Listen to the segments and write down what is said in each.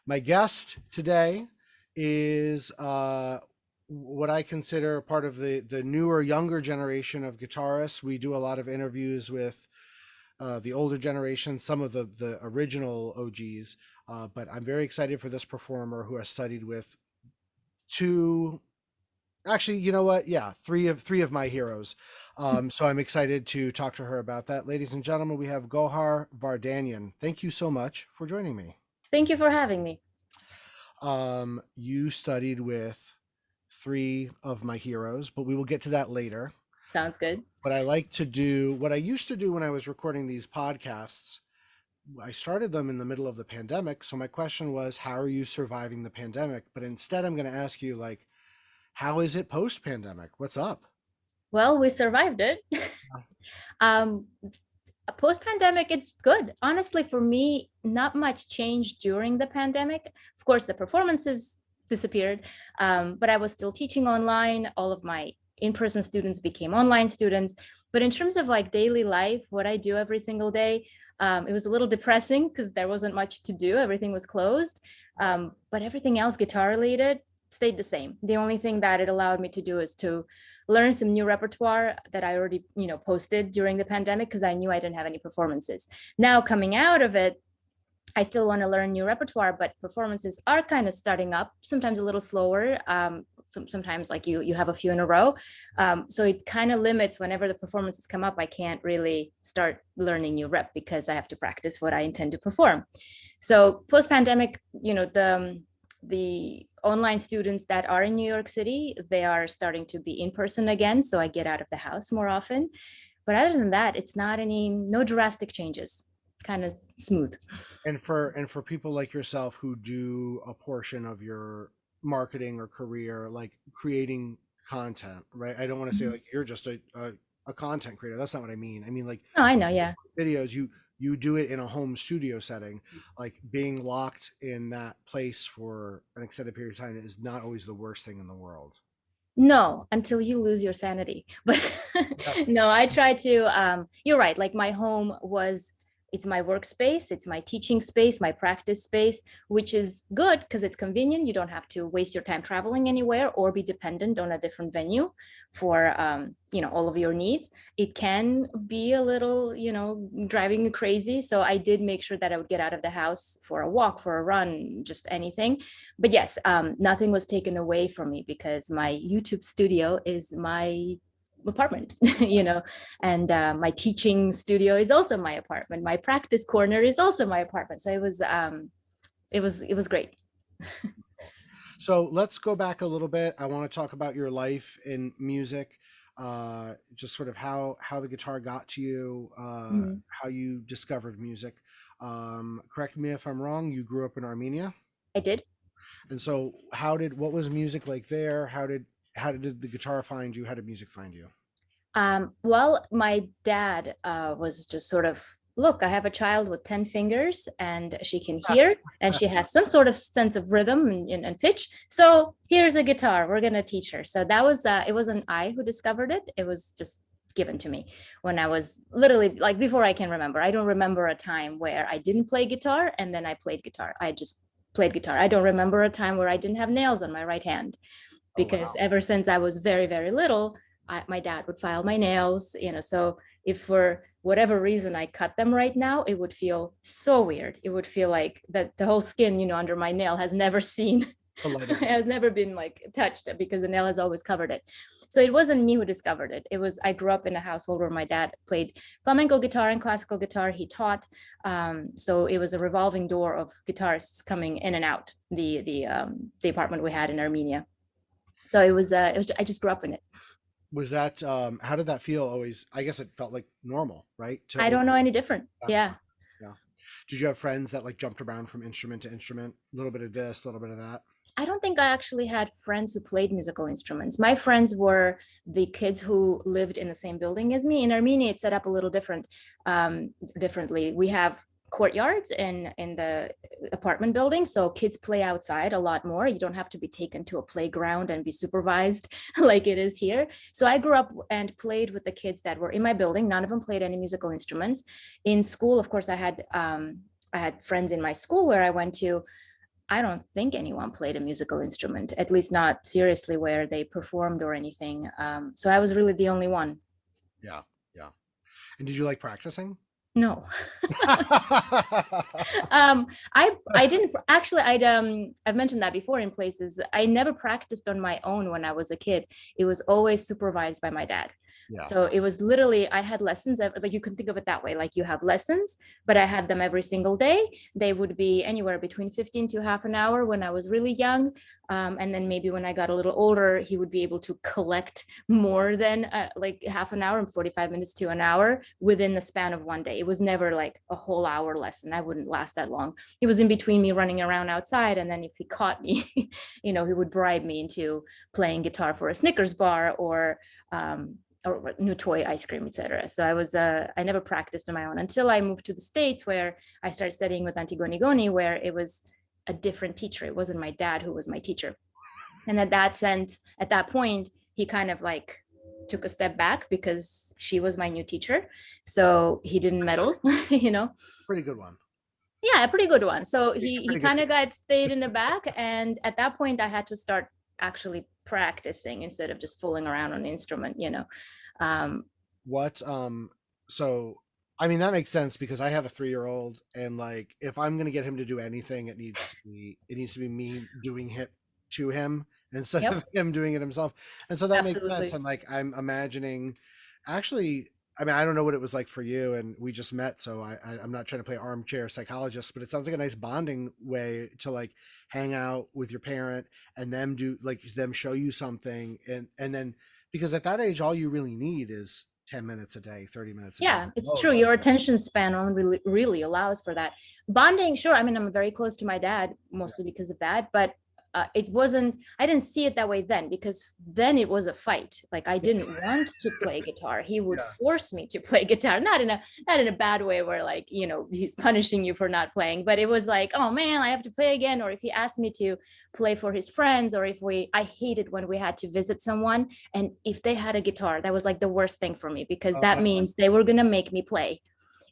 My guest today is what I consider part of the newer, younger generation of guitarists. We do a lot of interviews with the older generation, some of the original OGs, but I'm very excited for this performer who has studied with two. Actually, you know what? Yeah, three of my heroes. So I'm excited to talk to her about that. Ladies and gentlemen, we have Gohar Vardanyan. Thank you so much for joining me. Thank you for having me. You studied with three of my heroes, but we will get to that later. Sounds good. What I like to do, what I used to do when I was recording these podcasts, I started them in the middle of the pandemic. So my question was, how are you surviving the pandemic? But instead, I'm going to ask you, like, how is it post pandemic? What's up? Well, we survived it. um, Post-pandemic, it's good. Honestly, for me, not much changed during the pandemic. Of course, the performances disappeared, but I was still teaching online. All of my in-person students became online students. But in terms of like daily life, what I do every single day, it was a little depressing because there wasn't much to do. Everything was closed. But everything else guitar related stayed the same. The only thing that it allowed me to do is to learn some new repertoire that I already, posted during the pandemic because I knew I didn't have any performances. Now coming out of it, I still want to learn new repertoire, but performances are kind of starting up, sometimes a little slower. Sometimes like you have a few in a row. So it kind of limits whenever the performances come up. I can't really start learning new rep because I have to practice what I intend to perform. So post pandemic, the online students that are in New York City, they are starting to be in person again. So I get out of the house more often. But other than that, it's not no drastic changes, kind of smooth. And for people like yourself who do a portion of your marketing or career, like creating content, right? I don't want to say Mhm. like you're just a content creator. That's not what I mean. I mean like Oh, I know. Yeah. videos, you do it in a home studio setting. Like being locked in that place for an extended period of time is not always the worst thing in the world. No, until you lose your sanity. But Yes. no, I try to, you're right. Like my home was, it's my workspace, it's my teaching space, my practice space, which is good because it's convenient. You don't have to waste your time traveling anywhere or be dependent on a different venue for, all of your needs. It can be a little, driving you crazy. So I did make sure that I would get out of the house for a walk, for a run, just anything. But yes, nothing was taken away from me because my YouTube studio is my apartment, and my teaching studio is also my apartment. My practice corner is also my apartment. So it was great. So let's go back a little bit. I want to talk about your life in music, just sort of how the guitar got to you, Mhm. how you discovered music. Correct me if I'm wrong. You grew up in Armenia, I did. and so what was music like there? How did the guitar find you? How did music find you? Well, my dad was just sort of, look, I have a child with 10 fingers and she can hear and she has some sort of sense of rhythm and pitch. So here's a guitar. We're going to teach her. So it wasn't I who discovered it. It was just given to me when I was literally like before I can remember. I don't remember a time where I didn't play guitar and then I played guitar. I just played guitar. I don't remember a time where I didn't have nails on my right hand Oh because wow. ever since I was very, very little, my dad would file my nails, so if for whatever reason I cut them right now, it would feel so weird. It would feel like that the whole skin, under my nail has never seen, The light of has never been like touched because the nail has always covered it. So it wasn't me who discovered it. I grew up in a household where my dad played flamenco guitar and classical guitar. He taught. So it was a revolving door of guitarists coming in and out the apartment we had in Armenia. So I just grew up in it. Was that how did that feel always? I guess it felt like normal, right? To I always don't know any different. yeah. Yeah. Yeah. Did you have friends that like jumped around from instrument to instrument? A little bit of this, a little bit of that. I don't think I actually had friends who played musical instruments. My friends were the kids who lived in the same building as me. In Armenia, it's set up a little differently. We have courtyards in the apartment building, so kids play outside a lot more. You don't have to be taken to a playground and be supervised like it is here. So I grew up and played with the kids that were in my building. None of them played any musical instruments. In school, of course, I had friends in my school where I went to. I don't think anyone played a musical instrument, at least not seriously where they performed or anything. So I was really the only one. Yeah, yeah. And did you like practicing? No. um I didn't actually, I've mentioned that before in places. I never practiced on my own when I was a kid. It was always supervised by my dad. Yeah. So it was literally, I had lessons, like you can think of it that way, like you have lessons, but I had them every single day. They would be anywhere between 15 to half an hour when I was really young, and then maybe when I got a little older, he would be able to collect more than like half an hour and 45 minutes to an hour within the span of one day. It was never like a whole hour lesson. I wouldn't last that long. It was in between me running around outside, and then if he caught me, he would bribe me into playing guitar for a Snickers bar or new toy ice cream, etc. So I never practiced on my own until I moved to the States, where I started studying with Antigone Goni, where it was a different teacher. It wasn't my dad who was my teacher. And at that point, he kind of like took a step back because she was my new teacher. So he didn't meddle, Pretty good one. Yeah, a pretty good one. So he Pretty good kind of team. got stayed in the back. And at that point, I had to start actually practicing instead of just fooling around on the instrument. Um, What so I mean that makes sense because I have a 3-year-old, and like if I'm gonna get him to do anything, it needs to be me doing it to him instead yep, of him doing it himself. And so that makes sense. absolutely. And like I'm imagining actually, I mean, I don't know what it was like for you, and we just met, so I'm not trying to play armchair psychologist, but it sounds like a nice bonding way to like hang out with your parent and them show you something, and then because at that age all you really need is 10 minutes a day, 30 minutes a day. Yeah, it's Oh, true. Your attention span only really allows for that. Bonding, sure. I mean, I'm very close to my dad, yeah. mostly because of that, but it wasn't, I didn't see it that way then, because then it was a fight. Like I didn't want to play guitar. He would Yeah. force me to play guitar, not in a bad way where like, he's punishing you for not playing, but it was like, oh man, I have to play again. Or if he asked me to play for his friends, or I hated when we had to visit someone, and if they had a guitar, that was like the worst thing for me, because that means they were going to make me play,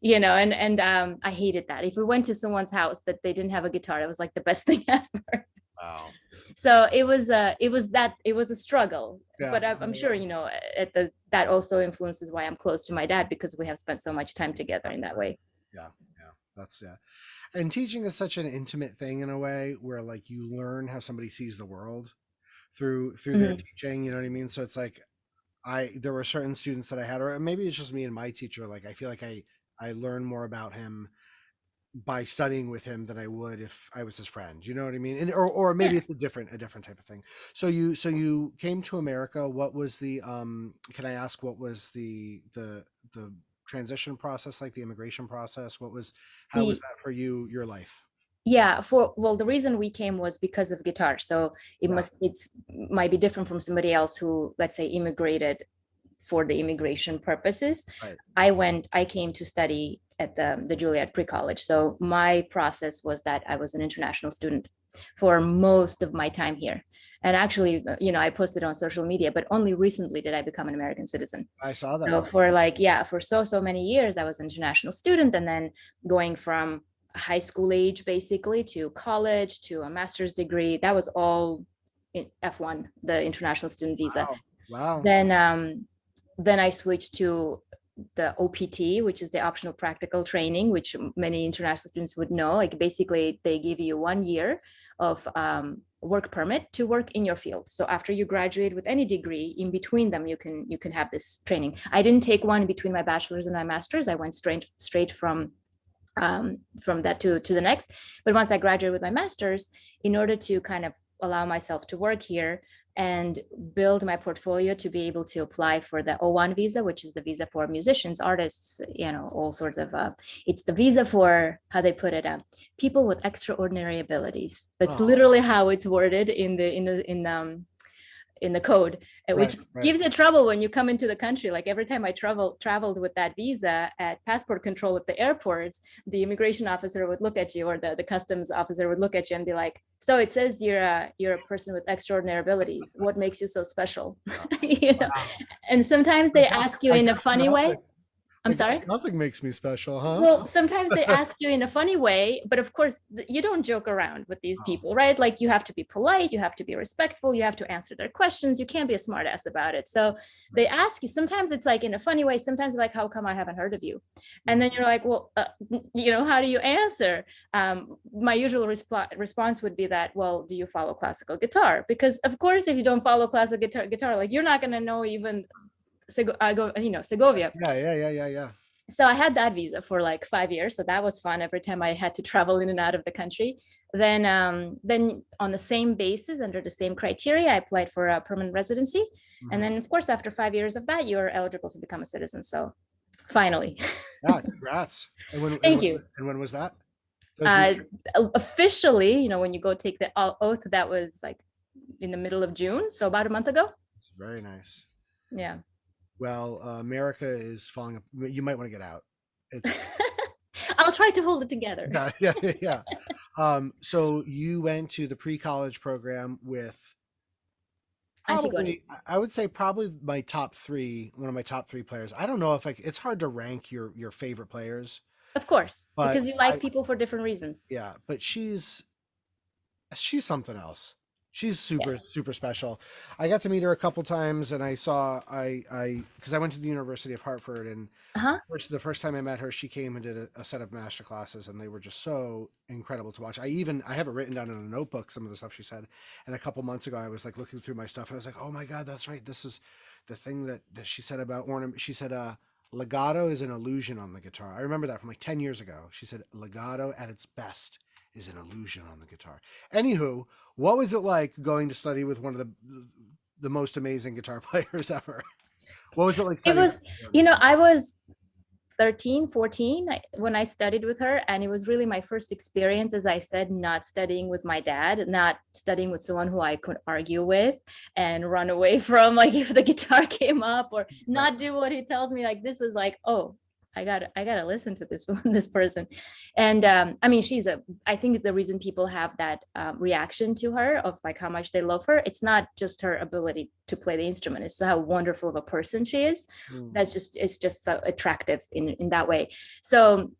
and I hated that. If we went to someone's house that they didn't have a guitar, it was like the best thing ever. Wow. So it was a struggle, Yeah. but I'm sure that also influences why I'm close to my dad, because we have spent so much time together in that way. Yeah. Yeah. That's yeah. And teaching is such an intimate thing in a way where like you learn how somebody sees the world through their Mhm. teaching, you know what I mean? So it's like there were certain students that I had, or maybe it's just me and my teacher, like I feel like I learn more about him by studying with him than I would if I was his friend. You know what I mean? And or maybe Yeah. it's a different type of thing. So you came to America. What was the can I ask what was the transition process like, the immigration process? How was The that for you, your life? Yeah, the reason we came was because of guitar. So Yeah. it's might be different from somebody else who, let's say, immigrated for the immigration purposes. Right. I came to study at the Juilliard Pre-College. So my process was that I was an international student for most of my time here. And actually, I posted on social media, but only recently did I become an American citizen. I saw that. So for so many years, I was an international student, and then going from high school age basically to college to a master's degree, that was all in F1, the international student visa. Wow. Wow. Then I switched to the OPT, which is the optional practical training, which many international students would know. Like basically, they give you 1 year of work permit to work in your field. So after you graduate with any degree, in between them, you can have this training. I didn't take one between my bachelor's and my master's. I went straight from that to the next. But once I graduated with my master's, in order to kind of allow myself to work here and build my portfolio to be able to apply for the O1 visa, which is the visa for musicians, artists, all sorts of, it's the visa for, how they put it, people with extraordinary abilities. That's literally how it's worded in the code, which gives you trouble when you come into the country. Like every time I traveled with that visa at passport control at the airports, the immigration officer would look at you, or the customs officer would look at you and be like, so it says you're a person with extraordinary abilities. What makes you so special? Wow. And sometimes they ask you in a funny way. I'm sorry? Nothing makes me special, huh? Well, sometimes they ask you in a funny way, but of course, you don't joke around with these Oh, people, right? Like you have to be polite, you have to be respectful, you have to answer their questions. You can't be a smartass about it. So they right. ask you, sometimes it's like in a funny way, sometimes like, how come I haven't heard of you? And Mhm. then you're like, well, how do you answer? My usual response would be that, well, do you follow classical guitar? Because of course, if you don't follow classical guitar, like you're not going to know even Segovia. Yeah, yeah, yeah, yeah, yeah. So I had that visa for like 5 years, so that was fun every time I had to travel in and out of the country. Then on the same basis, under the same criteria, I applied for a permanent residency. And Mhm. then of course, after 5 years of that, you're eligible to become a citizen. So finally. Yeah, congrats. And Thank you. when was that? Those uh, years? Officially, when you go take the oath, that was like in the middle of June, so about a month ago. Very nice. Yeah. Well, America is falling. You might want to get out. It's I'll try to hold it together. yeah, yeah, yeah, yeah. So you went to the pre-college program with Antigone. probably, I would say probably my top three, one of my top three players. I don't know if it's hard to rank your favorite players, Of course, but because you like I people for different reasons. yeah, but she's something else. She's Yeah. super special. I got to meet her a couple times, and I because I went to the University of Hartford, and Uh-huh. the first time I met her, she came and did a set of master classes, and they were just so incredible to watch. I have it written down in a notebook, some of the stuff she said. And a couple months ago, I was like looking through my stuff, and I was like, oh my god, that's right. This is the thing that she said about ornament. She said, legato is an illusion on the guitar. I remember that from like 10 years ago. She said legato at its best is an illusion on the guitar. Anywho, what was it like going to study with one of the most amazing guitar players ever? What was it like It studying? was, I was 13, 14 when I studied with her. And it was really my first experience, as I said, not studying with my dad, not studying with someone who I could argue with and run away from, like if the guitar came up, or Right. not do what he tells me. Like this was like, oh, I gotta listen to this this person. And I mean, I think the reason people have that reaction to her of like how much they love her, it's not just her ability to play the instrument, it's how wonderful of a person she is. Mm. It's just so attractive in that way. So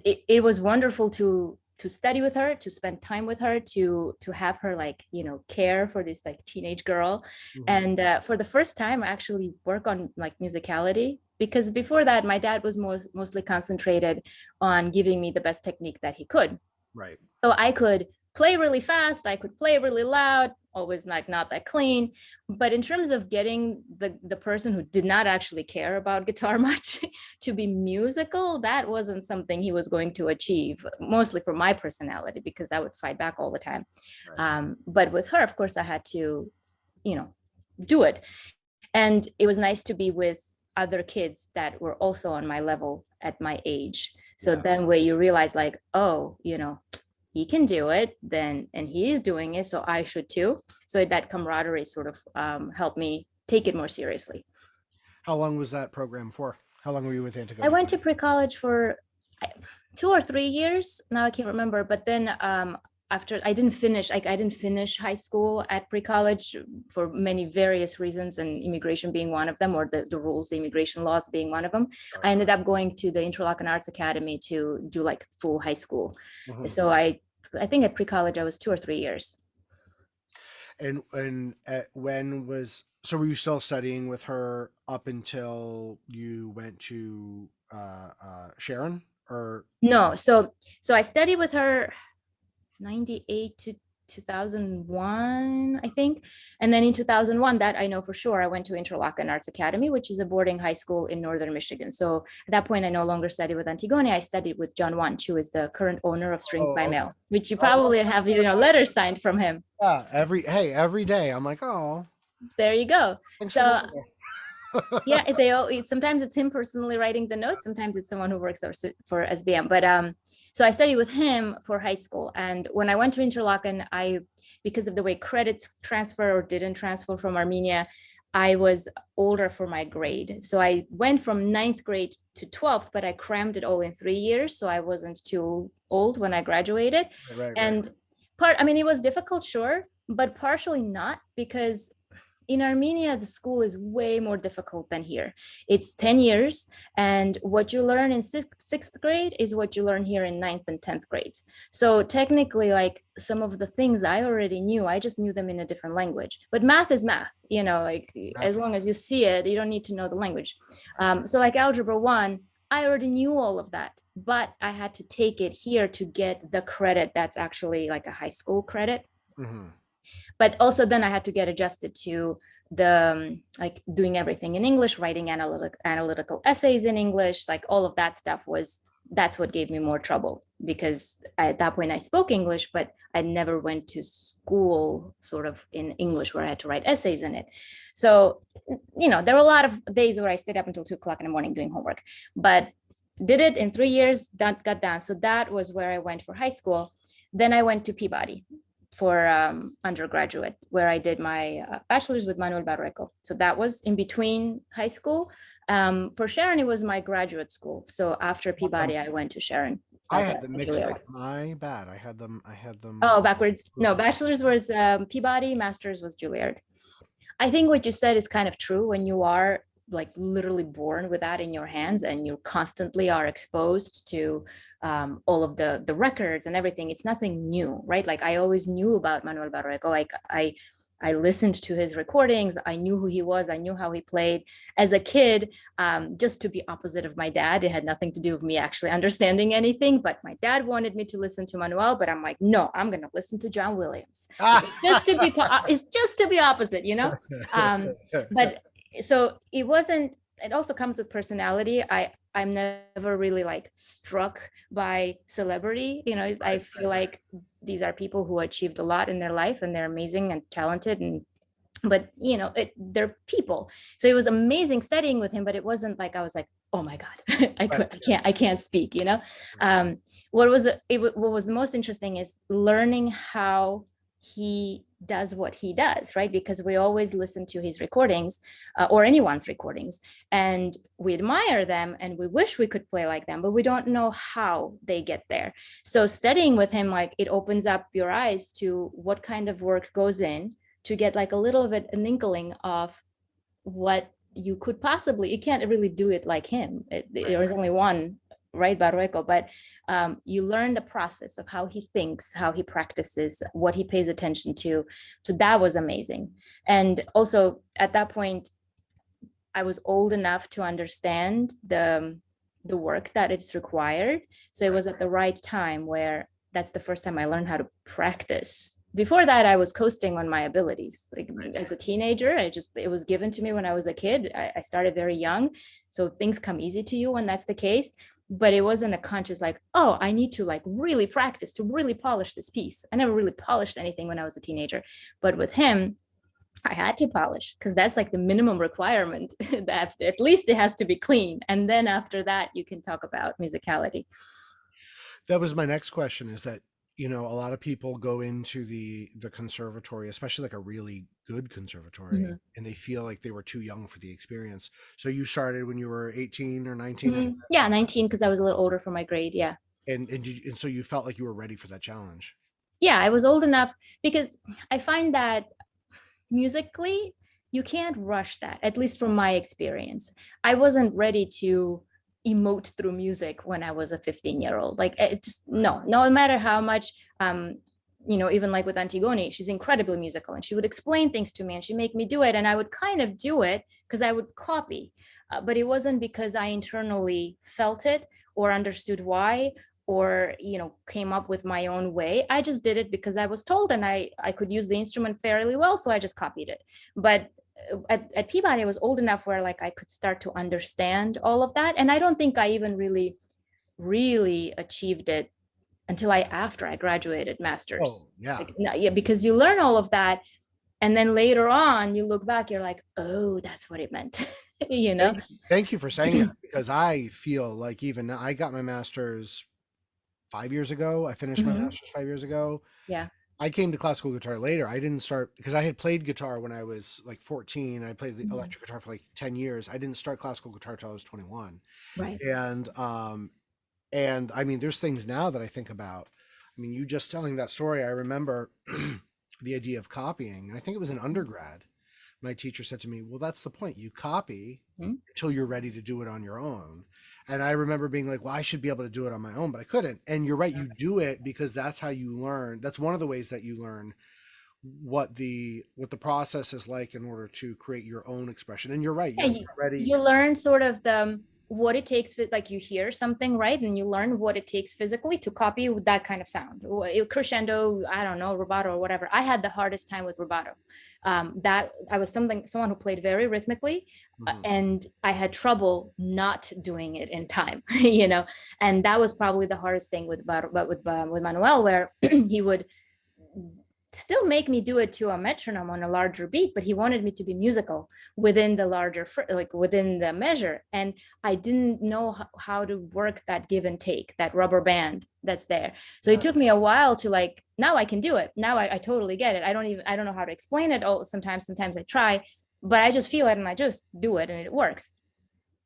it was wonderful to study with her, to spend time with her, to have her like care for this like teenage girl. Mhm. And for the first time I actually work on like musicality, because before that my dad was mostly concentrated on giving me the best technique that he could. Right. So I could play really fast, I could play really loud, always like not that clean. But in terms of getting the person who did not actually care about guitar much to be musical, that wasn't something he was going to achieve, mostly for my personality, because I would fight back all the time. Right. But with her, of course, I had to, do it. And it was nice to be with other kids that were also on my level at my age. So Yeah. then where you realize like, oh, he can do it then, and he's doing it, so I should too. So that camaraderie sort of helped me take it more seriously. How long was that program for? How long were you with I Antigone went for? to pre-college for 2 or 3 years. Now I can't remember. But then after I didn't finish high school at pre-college for many various reasons, and immigration being one of them, or the rules, the immigration laws being one of them. Right. I ended up going to the Interlochen Arts Academy to do like full high school. Mhm. So I think at pre-college I was 2 or 3 years. And when was so were you still studying with her up until you went to Sharon or No, so I studied with her 98 to 2001, I think. And then in 2001, that I know for sure, I went to Interlochen Arts Academy, which is a boarding high school in northern Michigan. So at that point, I no longer studied with Antigone. I studied with John Wunsch, who is the current owner of Strings oh, by okay. Mail, which you Oh, probably have, letters signed from him. yeah, every day I'm like, oh, There you go. thanks for the So letter. yeah, sometimes it's him personally writing the notes, sometimes it's someone who works for SBM. But so I studied with him for high school, and when I went to Interlochen, because of the way credits transfer or didn't transfer from Armenia, I was older for my grade. So I went from 9th grade to 12th, but I crammed it all in 3 years, so I wasn't too old when I graduated. Right, right. And it was difficult, sure, but partially not, because In Armenia, the school is way more difficult than here. It's 10 years, and what you learn in sixth grade is what you learn here in ninth and 10th grades. So technically, like some of the things I already knew, I just knew them in a different language. But math is math, you know, like as long as you see it, you don't need to know the language. So like algebra one, I already knew all of that, but I had to take it here to get the credit that's actually like a high school credit. Mm-hmm. But also then I had to get adjusted to the like doing everything in English, writing analytical essays in English, like all of that stuff was, that's what gave me more trouble, because at that point I spoke English, but I never went to school sort of in English where I had to write essays in it. So, you know, there were a lot of days where I stayed up until 2 o'clock in the morning doing homework, but did it in 3 years, that got done. So that was where I went for high school. Then I went to Peabody for undergraduate, where I did my bachelor's with Manuel Barreco. So that was in between high school. For Sharon, it was my graduate school. So after Peabody, I went to Sharon. I had them mixed up. My bad. I had them. Oh, backwards. No, bachelor's was Peabody, master's was Juilliard. I think what you said is kind of true. When you are like literally born with that in your hands and you constantly are exposed to all of the records and everything, it's nothing new, right? Like I always knew about Manuel Barreco. Like I listened to his recordings. I knew who he was. I knew how he played as a kid, just to be opposite of my dad. It had nothing to do with me actually understanding anything, but my dad wanted me to listen to Manuel, but I'm like, no, I'm going to listen to John Williams. It's just to be opposite, you know? But so it wasn't, it also comes with personality. I'm never really like struck by celebrity, you know. I feel like these are people who achieved a lot in their life and they're amazing and talented, and but you know, they're people. So it was amazing studying with him, but it wasn't like I was like, oh my god, I can't speak, you know. What was the most interesting is learning how he does what he does, right? Because we always listen to his recordings, or anyone's recordings, and we admire them and we wish we could play like them, but we don't know how they get there. So studying with him, like, it opens up your eyes to what kind of work goes in to get like a little bit an inkling of what you could possibly, you can't really do it like him. There's only one, right, Barreco, but you learn the process of how he thinks, how he practices, what he pays attention to. So that was amazing. And also at that point, I was old enough to understand the work that it's required. So it was at the right time where that's the first time I learned how to practice. Before that, I was coasting on my abilities. Like as a teenager, it was given to me when I was a kid. I started very young. So things come easy to you when that's the case. But it wasn't a conscious like, oh, I need to like really practice to really polish this piece. I never really polished anything when I was a teenager. But with him, I had to polish because that's like the minimum requirement that at least it has to be clean. And then after that, you can talk about musicality. That was my next question, is that, you know, a lot of people go into the conservatory, especially like a really good conservatory, and they feel like they were too young for the experience. So you started when you were 18 or 19? Yeah, 19, because I was a little older for my grade. Yeah. And so you felt like you were ready for that challenge. Yeah, I was old enough, because I find that musically, you can't rush that, at least from my experience. I wasn't ready to emote through music when I was a 15-year-old. Like, it just, no matter how much, you know, even like with Antigone, she's incredibly musical and she would explain things to me and she'd make me do it. And I would kind of do it because I would copy, but it wasn't because I internally felt it or understood why, or, you know, came up with my own way. I just did it because I was told, and I could use the instrument fairly well, so I just copied it. But at Peabody, I was old enough where like I could start to understand all of that. And I don't think I even really achieved it until after I graduated master's. Oh, yeah. Like, yeah, because you learn all of that. And then later on, you look back, you're like, oh, that's what it meant. You know? Thank you for saying that, because I feel like even I got my master's 5 years ago. I finished my master's 5 years ago. Yeah. I came to classical guitar later. I didn't start because I had played guitar when I was like 14. I played the electric guitar for like 10 years. I didn't start classical guitar till I was 21. Right. And I mean, there's things now that I think about. I mean, you just telling that story, I remember the idea of copying. And I think it was an undergrad my teacher said to me, well, that's the point. You copy Mhm. until you're ready to do it on your own. And I remember being like, well, I should be able to do it on my own, but I couldn't. And you're right. You do it because that's how you learn. That's one of the ways that you learn what the process is like in order to create your own expression. And you're right. Yeah, You're already, you learn sort of the what it takes, like you hear something, right? And you learn what it takes physically to copy with that kind of sound. Crescendo, I don't know, rubato or whatever. I had the hardest time with rubato. That I was someone who played very rhythmically, mhm. and I had trouble not doing it in time, you know. And that was probably the hardest thing with with Manuel, where he would still make me do it to a metronome on a larger beat, but he wanted me to be musical within the larger, like within the measure. And I didn't know how to work that give and take, that rubber band that's there. So it Yeah, took me a while to like, now I can do it. Now I totally get it. I don't know how to explain it. Oh, sometimes I try, but I just feel it and I just do it and it works.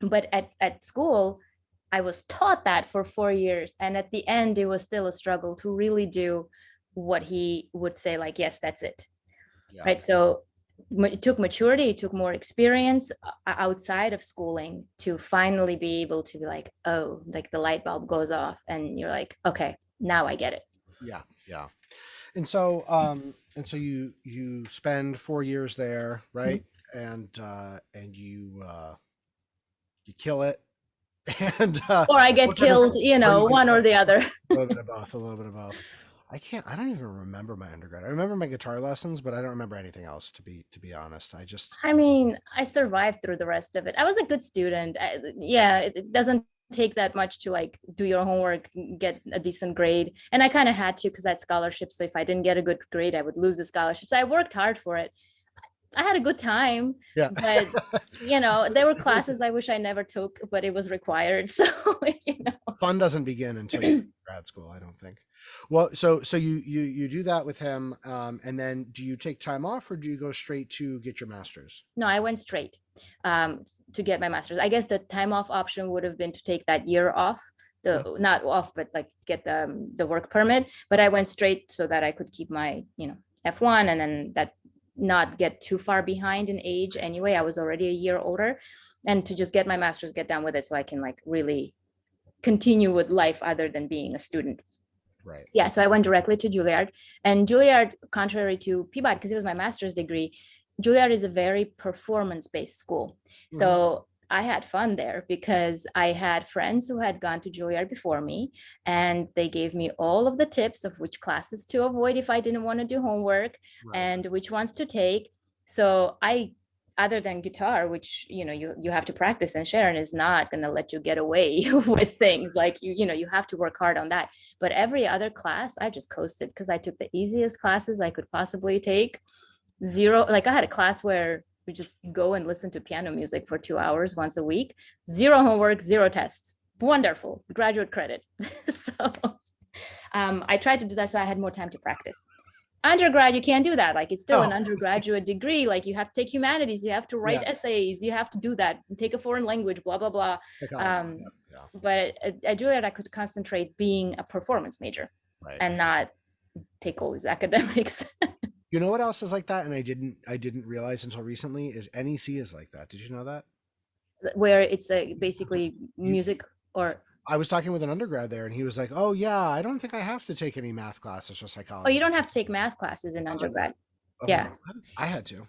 But at school, I was taught that for 4 years. And at the end, it was still a struggle to really do what he would say, like, yes, that's it. yeah, Right. So it took maturity, it took more experience outside of schooling to finally be able to be like, oh, like the light bulb goes off and you're like, okay, now I get it. yeah, yeah. And so you spend 4 years there, Mhm. right? And you kill it. And Or I get what kind of, killed, or you get one or the other. a little bit of both, a little bit of both. I don't even remember my undergrad. I remember my guitar lessons, but I don't remember anything else to be honest. I just, I mean, I survived through the rest of it. I was a good student. Yeah, it doesn't take that much to like do your homework, get a decent grade. And I kind of had to because I had scholarships. So if I didn't get a good grade, I would lose the scholarship. So I worked hard for it. I had a good time, yeah. but there were classes I wish I never took, but it was required. So, you know. Fun doesn't begin until you grad school, I don't think. Well, so you do that with him, and then do you take time off or do you go straight to get your master's? No, I went straight um, to get my master's. I guess the time off option would have been to take that year off, Mhm. the not off, but like get the work permit. But I went straight so that I could keep my F1 and then that not get too far behind in age. Anyway, I was already a year older, and to just get my master's, get done with it, so I can like really continue with life other than being a student. Right. Yeah, so I went directly to Juilliard. And Juilliard, contrary to Peabody, because it was my master's degree, Juilliard is a very performance-based school. Mhm. So I had fun there because I had friends who had gone to Juilliard before me, and they gave me all of the tips of which classes to avoid if I didn't want to do homework Right. and which ones to take. So I, other than guitar, which you have to practice, and Sharon is not going to let you get away with things like you have to work hard on that. But every other class I just coasted because I took the easiest classes I could possibly take. Zero, like I had a class where we just go and listen to piano music for 2 hours once a week. Zero homework, zero tests. Wonderful, graduate credit. So I tried to do that so I had more time to practice. Undergrad, you can't do that. Like it's still an Oh, undergraduate degree. Like you have to take humanities, you have to write yeah. essays, you have to do that, take a foreign language, blah blah blah. Psychology. um, Yeah. Yeah. but at Juilliard I could concentrate being a performance major Right. and not take all these academics. You know what else is like that? And I didn't realize until recently is NEC is like that. Did you know that? Where it's basically You music or I was talking with an undergrad there and he was like, "Oh yeah, I don't think I have to take any math classes or oh, you psychology." don't have to take math classes in I'm like, undergrad. "Oh, Yeah, I had to."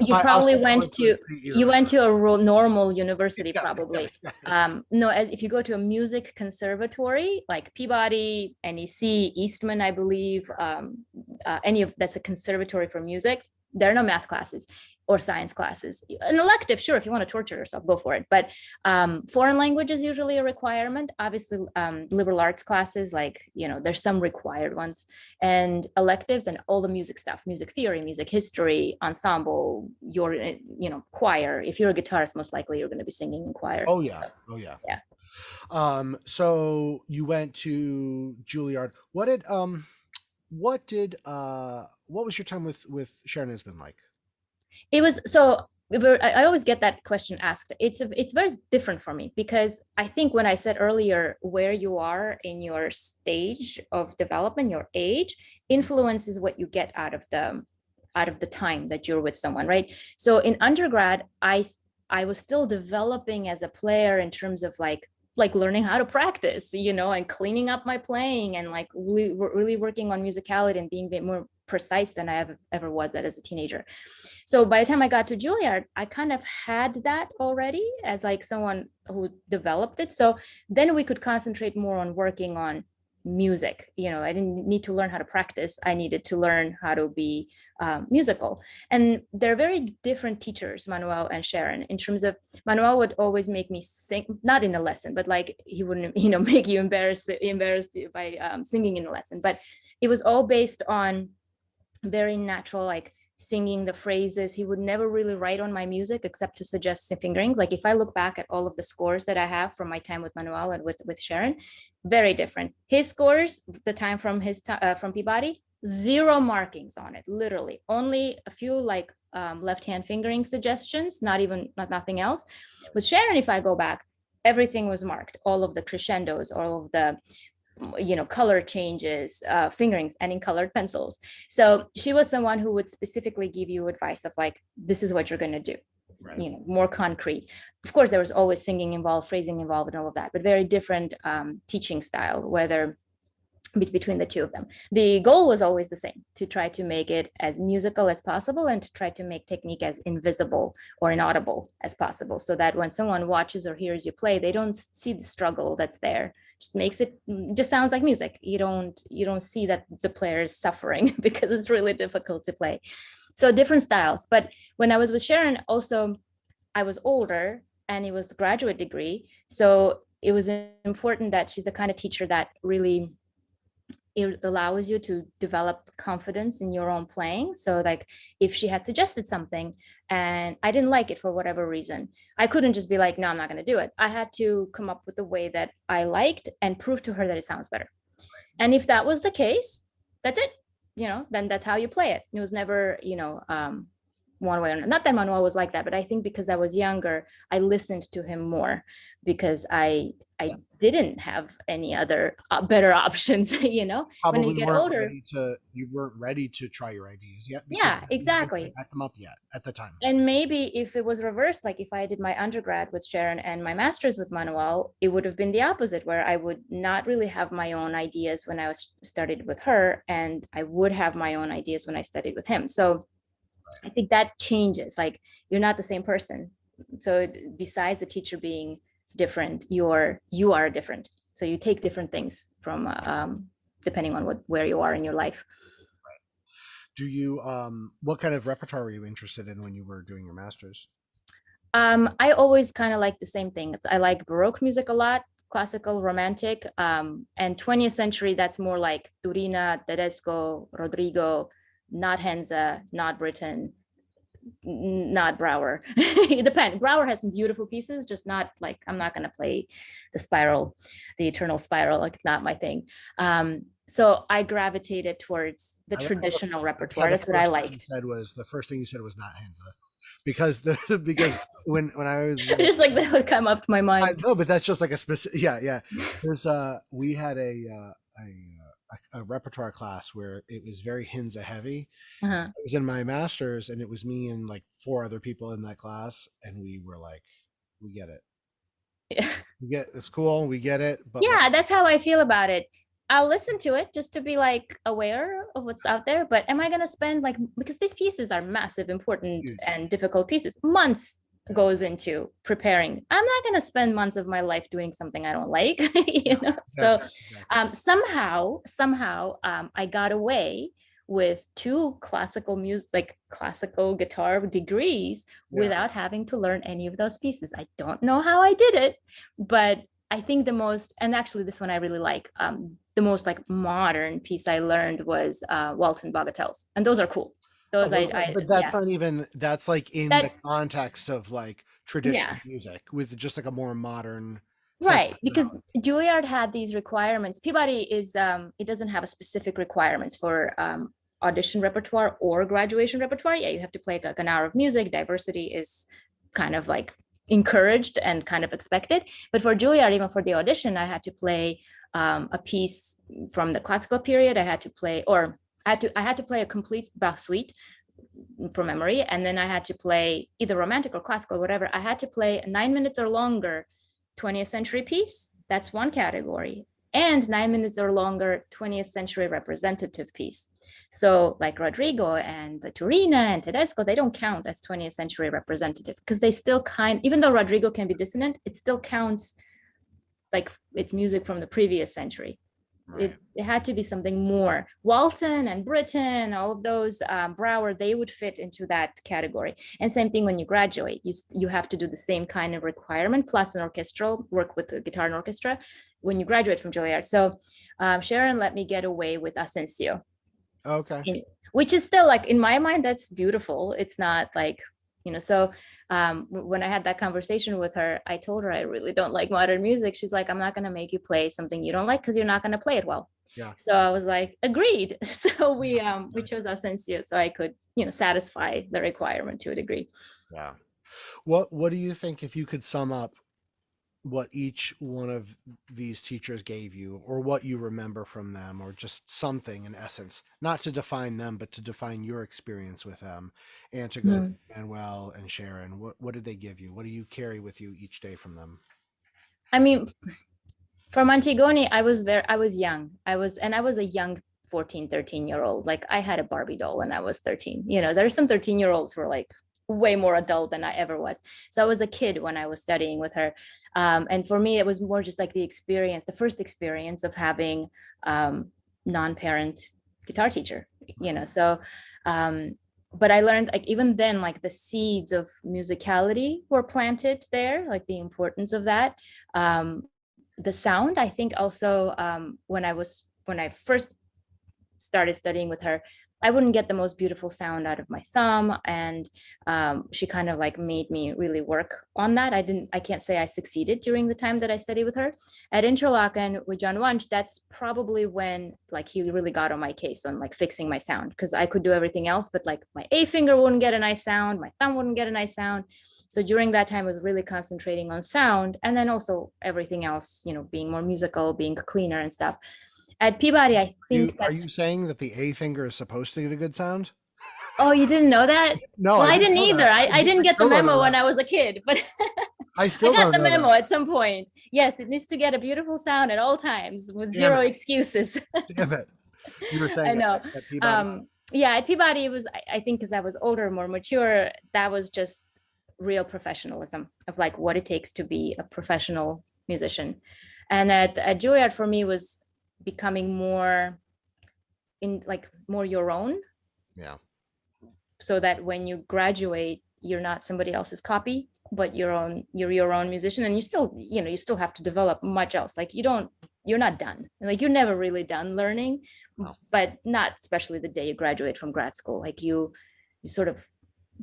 you probably I went through the you year. went to a normal university Yeah, probably. yeah. No, as if you go to a music conservatory like Peabody, NEC, Eastman, I believe, any of that's a conservatory for music, there are no math classes or science classes. An elective, sure, if you want to torture yourself, go for it. But foreign language is usually a requirement. Obviously, liberal arts classes, like, there's some required ones, and electives and all the music stuff, music theory, music history, ensemble, your, choir. If you're a guitarist, most likely you're going to be singing in choir. Oh yeah. So, Oh yeah. yeah. So you went to Juilliard. What was your time with Sharon Isbin like? It was so I always get that question asked. It's very different for me because I think when I said earlier where you are in your stage of development, your age influences what you get out of out of the time that you're with someone, right? So in undergrad, I was still developing as a player in terms of like learning how to practice, and cleaning up my playing, and like really working on musicality and being a bit more precise than I ever was as a teenager. So by the time I got to Juilliard, I kind of had that already as like someone who developed it. So then we could concentrate more on working on music. I didn't need to learn how to practice. I needed to learn how to be musical. And they're very different teachers, Manuel and Sharon, in terms of Manuel would always make me sing, not in a lesson, but like he wouldn't, make you embarrassed by singing in a lesson. But it was all based on very natural, like singing the phrases. He would never really write on my music except to suggest fingerings. Like if I look back at all of the scores that I have from my time with Manuel and with Sharon, very different. His scores, the time from from Peabody, 0 markings on it, literally. Only a few like left-hand fingering suggestions, nothing else. With Sharon, if I go back, everything was marked. All of the crescendos, all of the color changes, fingerings, and in colored pencils. So she was someone who would specifically give you advice of like, this is what you're going to do. Right. More concrete. Of course, there was always singing involved, phrasing involved, and all of that, but very different teaching style, whether between the two of them. The goal was always the same, to try to make it as musical as possible and to try to make technique as invisible or inaudible as possible, so that when someone watches or hears you play, they don't see the struggle that's there. Just sounds like music. You don't see that the player is suffering because it's really difficult to play. So different styles. But when I was with Sharon, also I was older and it was a graduate degree. So it was important that she's the kind of teacher that really, it allows you to develop confidence in your own playing. So like if she had suggested something and I didn't like it for whatever reason, I couldn't just be like, no, I'm not going to do it. I had to come up with a way that I liked and prove to her that it sounds better. And if that was the case, that's it. Then that's how you play it. It was never, one way or another. Not that Manuel was like that, but I think because I was younger, I listened to him more because I didn't have any other better options. Probably when you get older, you weren't ready to try your ideas yet. Yeah, exactly. You back them up yet at the time. And maybe if it was reversed, like if I did my undergrad with Sharon and my master's with Manuel, it would have been the opposite, where I would not really have my own ideas when I studied with her, and I would have my own ideas when I studied with him. So I think that changes. Like you're not the same person. So besides the teacher being different, you are different. So you take different things from depending on where you are in your life. Do you what kind of repertoire were you interested in when you were doing your master's? I always kind of like the same things. I like Baroque music a lot, classical, romantic, and 20th century. That's more like Turina, Tedesco, Rodrigo, not Henze, not Britten, not Brouwer. It depends. Brouwer has some beautiful pieces, just not like, I'm not going to play the eternal spiral, like not my thing. So I gravitated towards the traditional repertoire. That's what I liked. The first thing you said was not Henze, because when I was just like that would come up to my mind. No, but that's just like a specific. Yeah. There's we had a repertoire class where it was very Henze heavy. Uh-huh. It was in my master's, and it was me and like 4 other people in that class, and we were like, we get it. Yeah. It's cool. We get it. But yeah, that's how I feel about it. I'll listen to it just to be like aware of what's out there. But am I going to spend because these pieces are massive, important, and difficult pieces, months goes into preparing. I'm not going to spend months of my life doing something I don't like, So somehow I got away with 2 classical guitar degrees without having to learn any of those pieces. I don't know how I did it, but I think and actually this one I really like, the most like modern piece I learned was Waltz and Bagatelles, and those are cool. Those but that's not even, that's like in the context of like traditional music with just like a more modern, right? Because Juilliard had these requirements. Peabody is it doesn't have a specific requirements for audition repertoire or graduation repertoire. Yeah, you have to play like an hour of music. Diversity is kind of like encouraged and kind of expected. But for Juilliard, even for the audition, I had to play a piece from the classical period. I had to play a complete Bach suite, from memory. And then I had to play either romantic or classical, whatever. I had to play a 9 minutes or longer 20th century piece. That's one category. And 9 minutes or longer 20th century representative piece. So like Rodrigo and the Turina and Tedesco, they don't count as 20th century representative because they still even though Rodrigo can be dissonant, it still counts like it's music from the previous century. Right. It had to be something more. Walton and Britten, all of those, Brouwer, they would fit into that category. And same thing when you graduate, you have to do the same kind of requirement, plus an orchestral, work with the guitar and orchestra when you graduate from Juilliard. So Sharon let me get away with Asensio. Okay. Which is still like, in my mind, that's beautiful. It's not like, so when I had that conversation with her, I told her I really don't like modern music. She's like, I'm not going to make you play something you don't like because you're not going to play it well. Yeah. So I was like, agreed. So we chose Asensio so I could, satisfy the requirement to a degree. Yeah. What do you think, if you could sum up what each one of these teachers gave you, or what you remember from them, or just something in essence, not to define them, but to define your experience with them, and to go to Manuel and Sharon, what did they give you? What do you carry with you each day from them? I mean, from Antigone, I was young. I was a young 14, 13-year-old. Like I had a Barbie doll when I was 13. There are some 13-year-olds who are like way more adult than I ever was. So I was a kid when I was studying with her. And for me, it was more just like the first experience of having non-parent guitar teacher, so, but I learned like, even then, like the seeds of musicality were planted there, like the importance of that. The sound, I think also, when I first started studying with her, I wouldn't get the most beautiful sound out of my thumb. And she kind of like made me really work on that. I can't say I succeeded during the time that I studied with her. At Interlaken with John Wunsch, that's probably when like he really got on my case on like fixing my sound, because I could do everything else, but like my A finger wouldn't get a nice sound, my thumb wouldn't get a nice sound. So during that time I was really concentrating on sound, and then also everything else, being more musical, being cleaner and stuff. At Peabody, I think are you saying that the A finger is supposed to get a good sound? Oh, you didn't know that? No, well, I didn't either. I didn't get the memo when I was a kid, but I still got the memo at some point. Yes, it needs to get a beautiful sound at all times with zero excuses. Damn it. You were saying I know. At Peabody. Yeah, at Peabody, it was, I think because I was older, more mature, that was just real professionalism of like what it takes to be a professional musician. And at Juilliard, for me, was becoming more your own. Yeah. So that when you graduate, you're not somebody else's copy, but you're your own musician. And you still have to develop much else. Like you're not done. Like you're never really done learning, but not especially the day you graduate from grad school. Like you sort of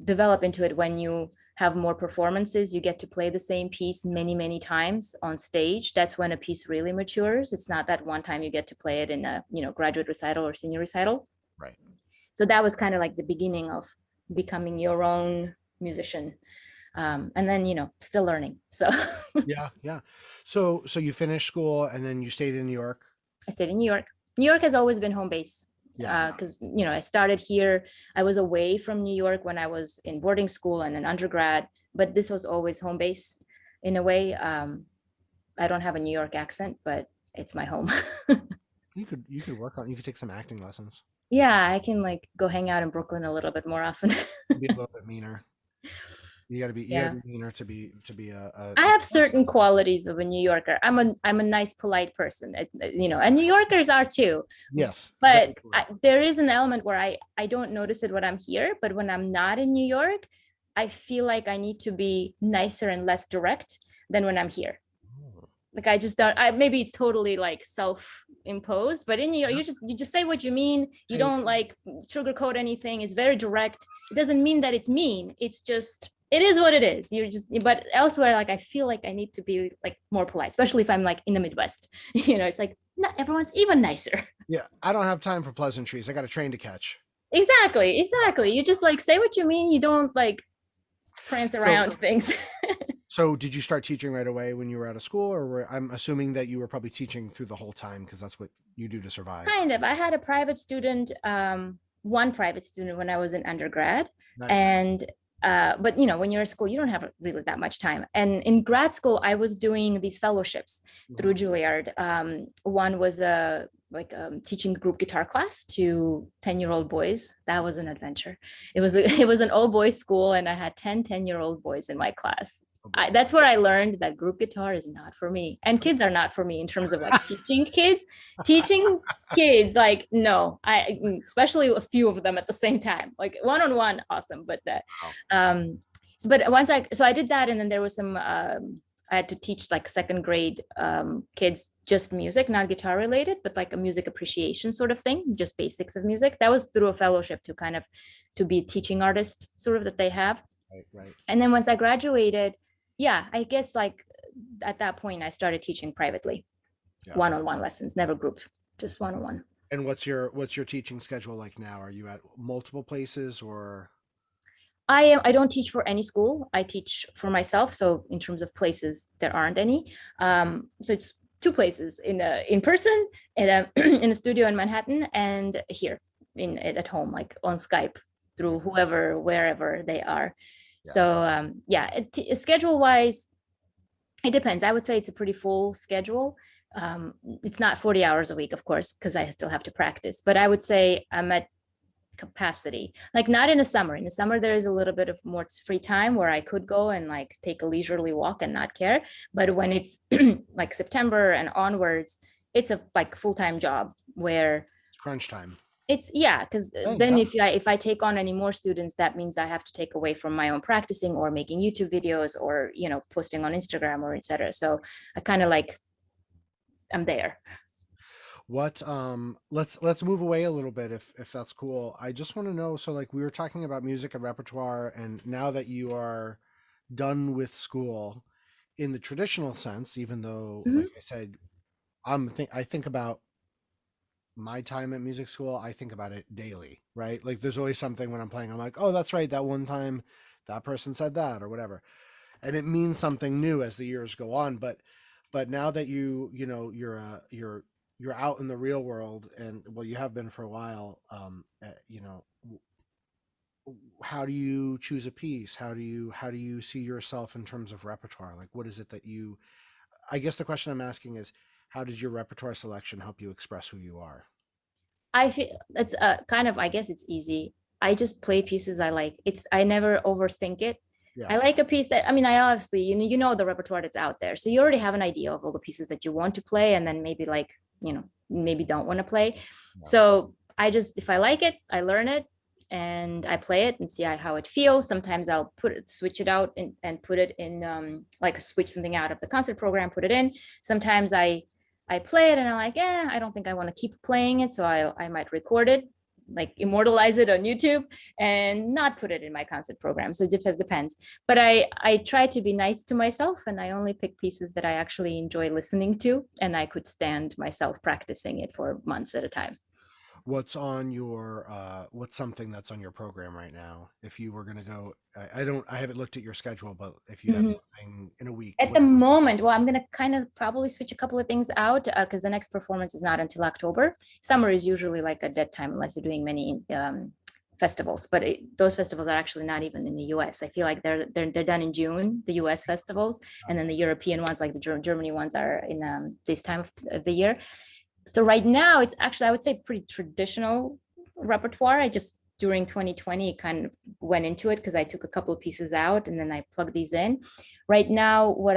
develop into it when you have more performances. You get to play the same piece many, many times on stage. That's when a piece really matures. It's not that one time you get to play it in a, graduate recital or senior recital. Right. So that was kind of like the beginning of becoming your own musician. And then, still learning. So yeah. So you finished school and then you stayed in New York? I stayed in New York. New York has always been home base. Because I started here. I was away from New York when I was in boarding school and an undergrad, but this was always home base in a way. I don't have a New York accent, but it's my home. You could take some acting lessons. Yeah, I can like go hang out in Brooklyn a little bit more often. Be a little bit meaner. You gotta be meaner to be a I have certain qualities of a New Yorker. I'm a nice, polite person, and New Yorkers are too. Yes. But there is an element where I don't notice it when I'm here, but when I'm not in New York, I feel like I need to be nicer and less direct than when I'm here. Like I just don't. Maybe it's totally like self-imposed, but in New York, you just say what you mean. You don't like sugarcoat anything. It's very direct. It doesn't mean that it's mean. It's just, it is what it is. But elsewhere, like I feel like I need to be like more polite, especially if I'm like in the Midwest. It's like not everyone's even nicer. Yeah, I don't have time for pleasantries. I got a train to catch. Exactly. You just like say what you mean. You don't like prance around things. So did you start teaching right away when you were out of school, or I'm assuming that you were probably teaching through the whole time because that's what you do to survive? Kind of. I had a private student one private student when I was in undergrad. Nice. And but when you're at school, you don't have really that much time. And in grad school, I was doing these fellowships through Juilliard. One was a teaching group guitar class to 10-year-old boys. That was an adventure. It was an all boys school, and I had 10-year-old boys in my class. That's where I learned that group guitar is not for me, and kids are not for me in terms of like teaching kids. Like, no, especially a few of them at the same time, like one-on-one, awesome. But so I did that, and then there was some I had to teach like second grade kids just music, not guitar related, but like a music appreciation sort of thing, just basics of music. That was through a fellowship to be a teaching artist sort of that they have. Right. And then once I graduated, yeah, I guess like at that point I started teaching privately, one-on-one lessons, never grouped, just one-on-one. And what's your teaching schedule like now? Are you at multiple places, or? I don't teach for any school. I teach for myself. So in terms of places, there aren't any. So it's two places, in person, in a studio in Manhattan, and here at home, like on Skype through wherever they are. So schedule wise, it depends. I would say it's a pretty full schedule. It's not 40 hours a week, of course, because I still have to practice, but I would say I'm at capacity, like not in the summer. In the summer, there is a little bit of more free time where I could go and like take a leisurely walk and not care. But when it's like September and onwards, it's a like full-time job where It's crunch time. Because then if I take on any more students, that means I have to take away from my own practicing or making YouTube videos or posting on Instagram or etc. So I kind of like I'm there. What let's move away a little bit if that's cool. I just want to know, so like we were talking about music and repertoire, and now that you are done with school in the traditional sense, even though like I said, I think about my time at music school, I think about it daily, right? Like there's always something when I'm playing, I'm like, oh, that's right, that one time that person said that or whatever. And it means something new as the years go on. But now that you're out in the real world, and well, you have been for a while, how do you choose a piece? How do you see yourself in terms of repertoire? Like what is it that I guess the question I'm asking is, how did your repertoire selection help you express who you are? I feel it's I guess it's easy. I just play pieces I like. I never overthink it. I like a piece that, I obviously, the repertoire that's out there. So you already have an idea of all the pieces that you want to play, and then maybe maybe don't want to play. So if I like it, I learn it and I play it and see how it feels. Sometimes I'll switch it out and put it in, switch something out of the concert program, put it in. Sometimes I play it and I'm like, I don't think I want to keep playing it. So I might record it, like immortalize it on YouTube and not put it in my concert program. So it depends. But I try to be nice to myself, and I only pick pieces that I actually enjoy listening to, and I could stand myself practicing it for months at a time. What's something that's on your program right now? If you were going to go, I haven't looked at your schedule, but if you have something in a week. At the moment, well, I'm going to kind of probably switch a couple of things out because the next performance is not until October. Summer is usually like a dead time unless you're doing many festivals, but those festivals are actually not even in the US. I feel like they're done in June, the US festivals, and then the European ones, like the Germany ones, are in this time of the year. So right now it's actually, I would say, pretty traditional repertoire. I just, during 2020, kind of went into it because I took a couple of pieces out and then I plugged these in. Right now, or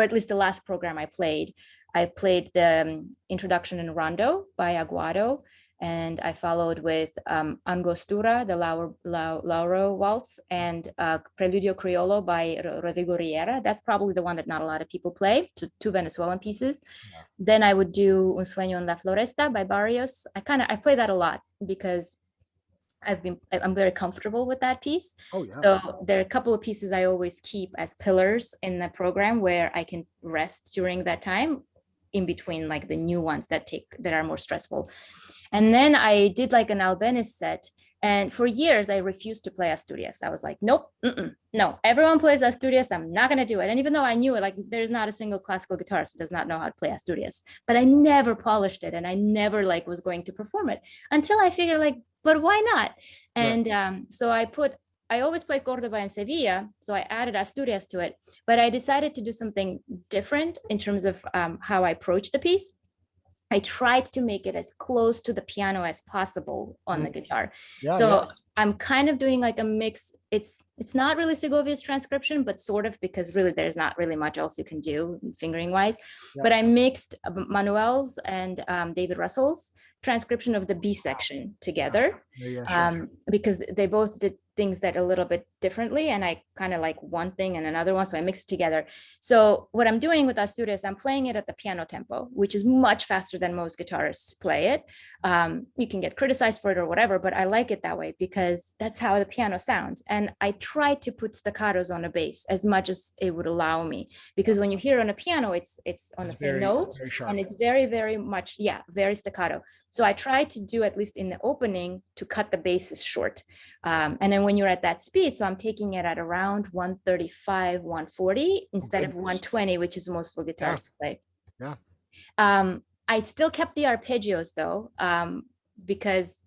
at least the last program I played the introduction in Rondo by Aguado, and I followed with Angostura, the Lauro Waltz, and Preludio Criollo by Rodrigo Riera. That's probably the one that not a lot of people play, so two Venezuelan pieces. Yeah. Then I would do Un Sueño en la Floresta by Barrios. I play that a lot because I'm very comfortable with that piece. Oh, yeah. So there are a couple of pieces I always keep as pillars in the program where I can rest during that time in between, like the new ones that are more stressful. And then I did like an Albéniz set And for years, I refused to play Asturias. I was like, nope, no, everyone plays Asturias. I'm not going to do it. And even though I knew it, like there's not a single classical guitarist who does not know how to play Asturias, but I never polished it. And I never like was going to perform it until I figured like, but why not? And so I always played Cordoba and Sevilla. So I added Asturias to it, but I decided to do something different in terms of how I approach the piece. I tried to make it as close to the piano as possible on the guitar. So I'm kind of doing like a mix. It's not really Segovia's transcription, but sort of, because really there's not really much else you can do fingering wise. But I mixed Manuel's and David Russell's transcription of the B section together, because they both did things that a little bit differently, and I kind of like one thing and another one, so I mixed together. So what I'm doing with Asturias, I'm playing it at the piano tempo, which is much faster than most guitarists play it. You can get criticized for it or whatever, but I like it that way because that's how the piano sounds. And I try to put staccatos on a bass as much as it would allow me, because when you hear on a piano, it's on the same note, and it's very, very much, very staccato. So I try to do, at least in the opening, to cut the basses short. And then when you're at that speed, so I'm taking it at around 135, 140 instead of 120, which is most of guitarists play. I still kept the arpeggios though, because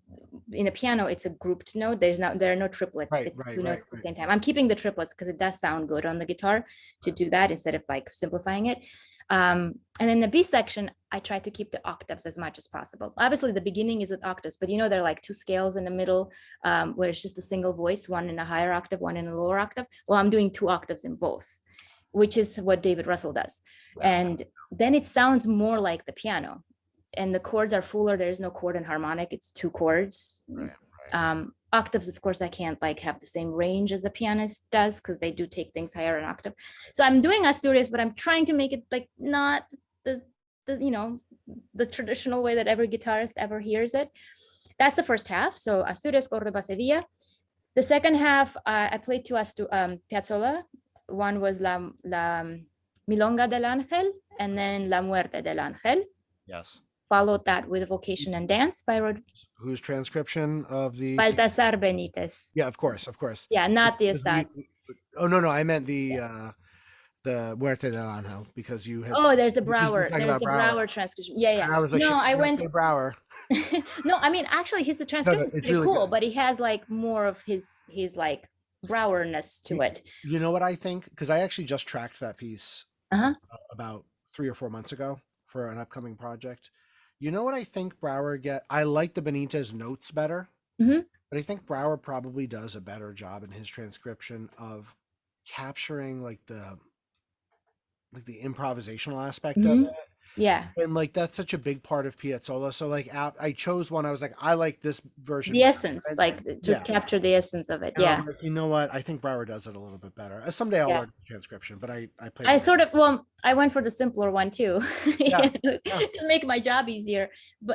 in a piano it's a grouped note. There are no triplets. It's two notes at the same time. I'm keeping the triplets because it does sound good on the guitar to do that instead of like simplifying it. And in the B section, I try to keep the octaves as much as possible. Obviously, the beginning is with octaves, but there are like two scales in the middle where it's just a single voice, one in a higher octave, one in a lower octave. Well, I'm doing two octaves in both, which is what David Russell does. And then it sounds more like the piano. And the chords are fuller. There's no chord and harmonic. It's two chords. Octaves, of course, I can't like have the same range as a pianist does, because they do take things higher an octave. So I'm doing Asturias, but I'm trying to make it like not the traditional way that every guitarist ever hears it. That's the first half. So Asturias, Cordoba, Sevilla. The second half, I played two Piazzolla. One was La Milonga del Ángel, and then La Muerte del Ángel. Yes. Followed that with Vocation and Dance by whose transcription of the Baltasar Benitez. Yeah, of course. Yeah, not the Assads. Oh no, I meant the Muerte del Ángel, because you had. Oh, there's the Brouwer. There's the Brouwer transcription. Yeah. And I was like, no, I went Brouwer. No, I mean actually his transcription is pretty really cool, but he has like more of his like Brouwer-ness to it. You know what I think? Because I actually just tracked that piece about 3 or 4 months ago for an upcoming project. You know what I think Brouwer I like the Benitez notes better, but I think Brouwer probably does a better job in his transcription of capturing like the improvisational aspect of it. Yeah. And like that's such a big part of Piazzolla. So like I chose one. I was like, I like this version. The essence, like to capture the essence of it. Yeah. Like, you know what? I think Brouwer does it a little bit better. Someday I'll learn transcription, but I went for the simpler one too. To make my job easier.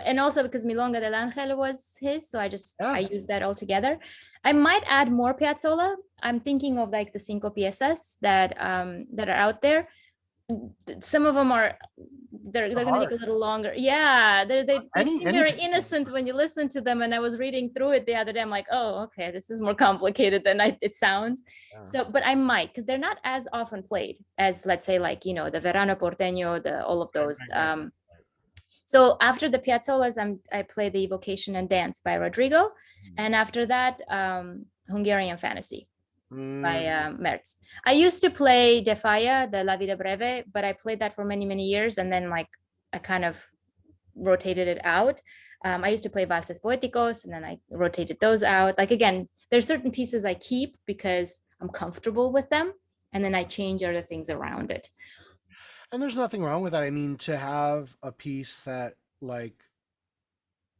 And also because Milonga del Ángel was his, so I used that all together. I might add more Piazzolla. I'm thinking of like the cinco piezas that are out there. Some of them they're gonna take a little longer. They seem very innocent when you listen to them, and I was reading through it the other day. I'm like, oh, okay, this is more complicated than it sounds. So but I might, because they're not as often played as, let's say, like the Verano Porteño, all of those. So after the Piazzolas, I play the Evocation and Dance by Rodrigo, and after that Hungarian Fantasy by Merz. I used to play De Falla, the La Vida Breve, but I played that for many, many years, and then like I kind of rotated it out. I used to play Valses Poéticos, and then I rotated those out. Like again, there's certain pieces I keep because I'm comfortable with them, and then I change other things around it. And there's nothing wrong with that. I mean, to have a piece that like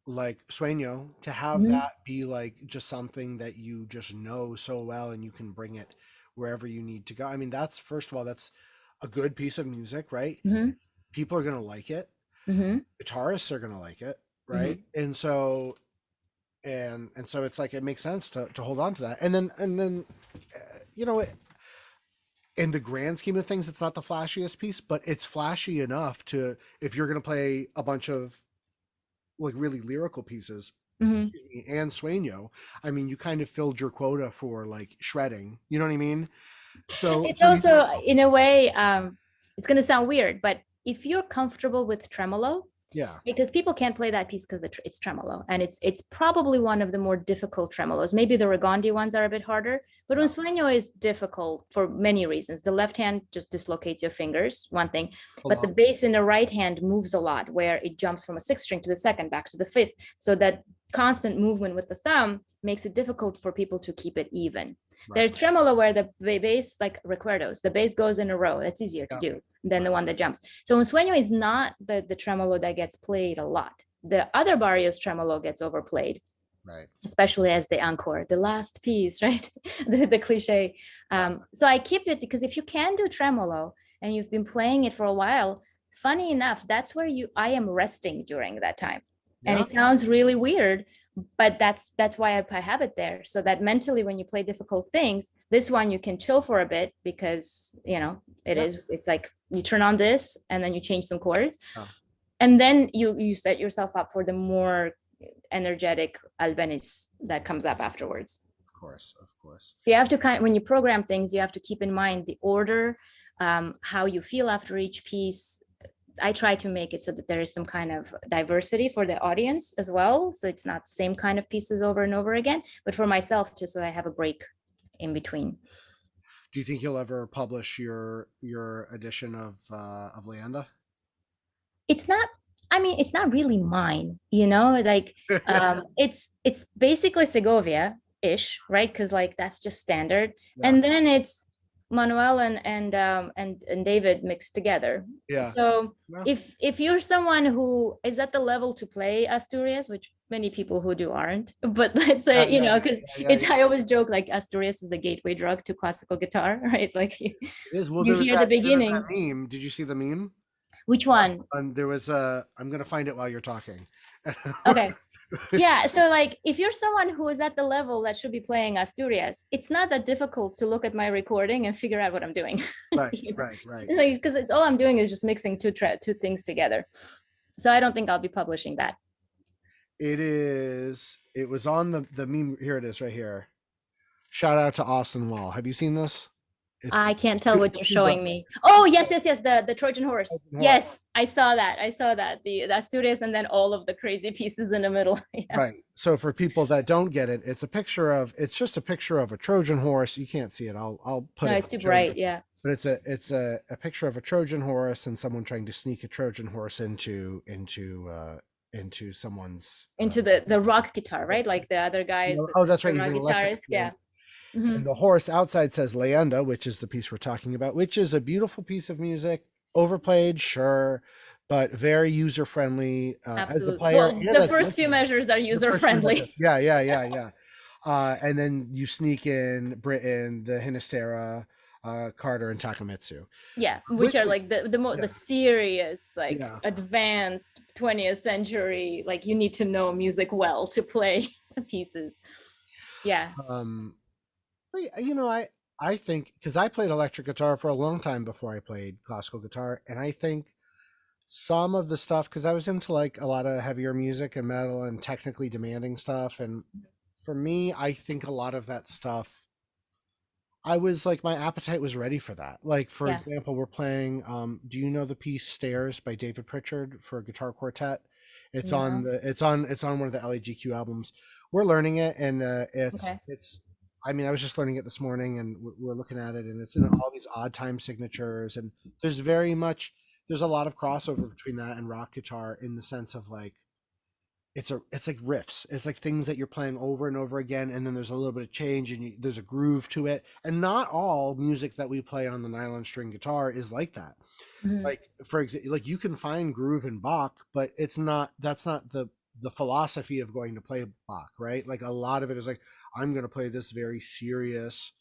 Sueño, to have that be like just something that you just know so well and you can bring it wherever you need to go. I mean, that's, first of all, that's a good piece of music, right? People are going to like it. Guitarists are going to like it, right? And so it's like, it makes sense to hold on to that. And then in the grand scheme of things, it's not the flashiest piece, but it's flashy enough to, if you're going to play a bunch of like really lyrical pieces, Mhm. and sueño, I mean, you kind of filled your quota for like shredding. You know what I mean? So, It's so you, also, in a way, it's going to sound weird, but if you're comfortable with tremolo, yeah, because people can't play that piece because it's tremolo, and it's probably one of the more difficult tremolos. Maybe the Regondi ones are a bit harder, but yeah, un sueño is difficult for many reasons. The left hand just dislocates your fingers, one thing, hold but the on. bass in the right hand moves a lot, where it jumps from a sixth string to the second, back to the fifth. So that constant movement with the thumb makes it difficult for people to keep it even. Right. There's tremolo where the bass, like recuerdos, the bass goes in a row. That's easier to Yeah. do than Right. the one that jumps. So un sueño is not the tremolo that gets played a lot. The other barrios tremolo gets overplayed, Right. especially as the encore, the last piece, right? The cliche. Yeah. So I keep it because if you can do tremolo and you've been playing it for a while, funny enough, that's where I am resting during that time. And Yeah. it sounds really weird, but that's why I have it there. So that mentally when you play difficult things, this one you can chill for a bit because Yeah. it's like you turn on this and then you change some chords. Yeah. And then you set yourself up for the more energetic albenis that comes up afterwards. Of course. Of course. So you have to when you program things, you have to keep in mind the order, how you feel after each piece. I try to make it so that there is some kind of diversity for the audience as well. So it's not the same kind of pieces over and over again, but for myself, just so I have a break in between. Do you think you'll ever publish your edition of Leanda? It's not, I mean, it's not really mine, like it's basically Segovia ish, right? Because like that's just standard. Yeah. And then it's Manuel and David mixed together. Yeah. So Yeah. if you're someone who is at the level to play Asturias, which many people who do aren't, but let's Yeah. say, Yeah. because Yeah. it's, Yeah. I always joke like Asturias is the gateway drug to classical guitar, right? Like you, It is. Well, you hear the there was that beginning. meme. Did you see the meme? Which one? There was a. I'm gonna find it while you're talking. Okay. Yeah, so like if you're someone who is at the level that should be playing Asturias, it's not that difficult to look at my recording and figure out what I'm doing. Right. Right. Right. Like because it's all I'm doing is just mixing two things together. So I don't think I'll be publishing that. It is. It was on the meme. Here it is, right here. Shout out to Austin Wall. Have you seen this? It's I can't tell what you're it's the showing me. Oh, yes, yes, yes. The Trojan horse. Trojan horse. Yes, I saw that. I saw that. The Asturias and then all of the crazy pieces in the middle. Yeah. Right. So for people that don't get it, it's just a picture of a Trojan horse. You can't see it. I'll put No, it it's too bright. Yeah. but it's a picture of a Trojan horse and someone trying to sneak a Trojan horse into someone's Into the rock guitar, right? Like the other guys, oh, that's the right, rock using electric guitarists. Yeah. Mhm. and the horse outside says Leanda, which is the piece we're talking about, which is a beautiful piece of music, overplayed, sure, but very user friendly as a Absolutely. player. Well, And the as a first few listener. measures are The user first few friendly. measures. Yeah, yeah, yeah, yeah. And then you sneak in Britain, the Hinastera, Carter, and Takamitsu. Yeah, which Which are is, like the yeah, serious, like yeah. advanced 20th century, like you need to know music well to play pieces. Yeah. Um, but, I think because I played electric guitar for a long time before I played classical guitar, and I think some of the stuff because I was into like a lot of heavier music and metal and technically demanding stuff, and for me, I think a lot of that stuff I was like my appetite was ready for that. Like for Yeah. example, we're playing do you know the piece Stairs by David Pritchard for a guitar quartet? No. It's on one of the LAGQ albums. We're learning it and Okay. it's I mean I was just learning it this morning and we're looking at it and it's in all these odd time signatures and there's a lot of crossover between that and rock guitar in the sense of like it's like riffs. It's like things that you're playing over and over again, and then there's a little bit of change, and there's a groove to it. And not all music that we play on the nylon string guitar is like that. Mhm. Like for example, like you can find groove in Bach, but it's not. That's not the philosophy of going to play Bach, right? Like a lot of it is like I'm going to play this very serious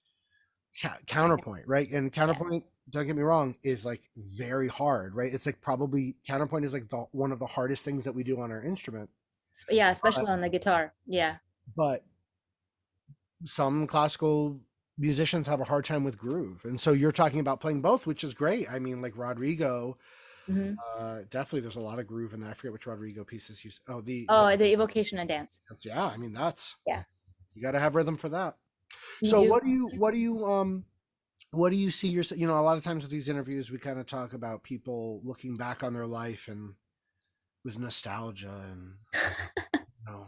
counterpoint, right? And Yeah. counterpoint, don't get me wrong, is like very hard, right? It's like probably counterpoint is like one of the hardest things that we do on our instrument Yeah, but especially on the guitar. Yeah. but some classical musicians have a hard time with groove. And so you're talking about playing both, which is great. I mean, like Rodrigo, Mhm. Definitely, there's a lot of groove in there. I forget which Rodrigo pieces you. Oh, Oh, the evocation and dance. yeah. I mean, that's Yeah, you got to have rhythm for that. you So, do. what do you see yourself? You know, a lot of times with these interviews, we kind of talk about people looking back on their life and with nostalgia and you know,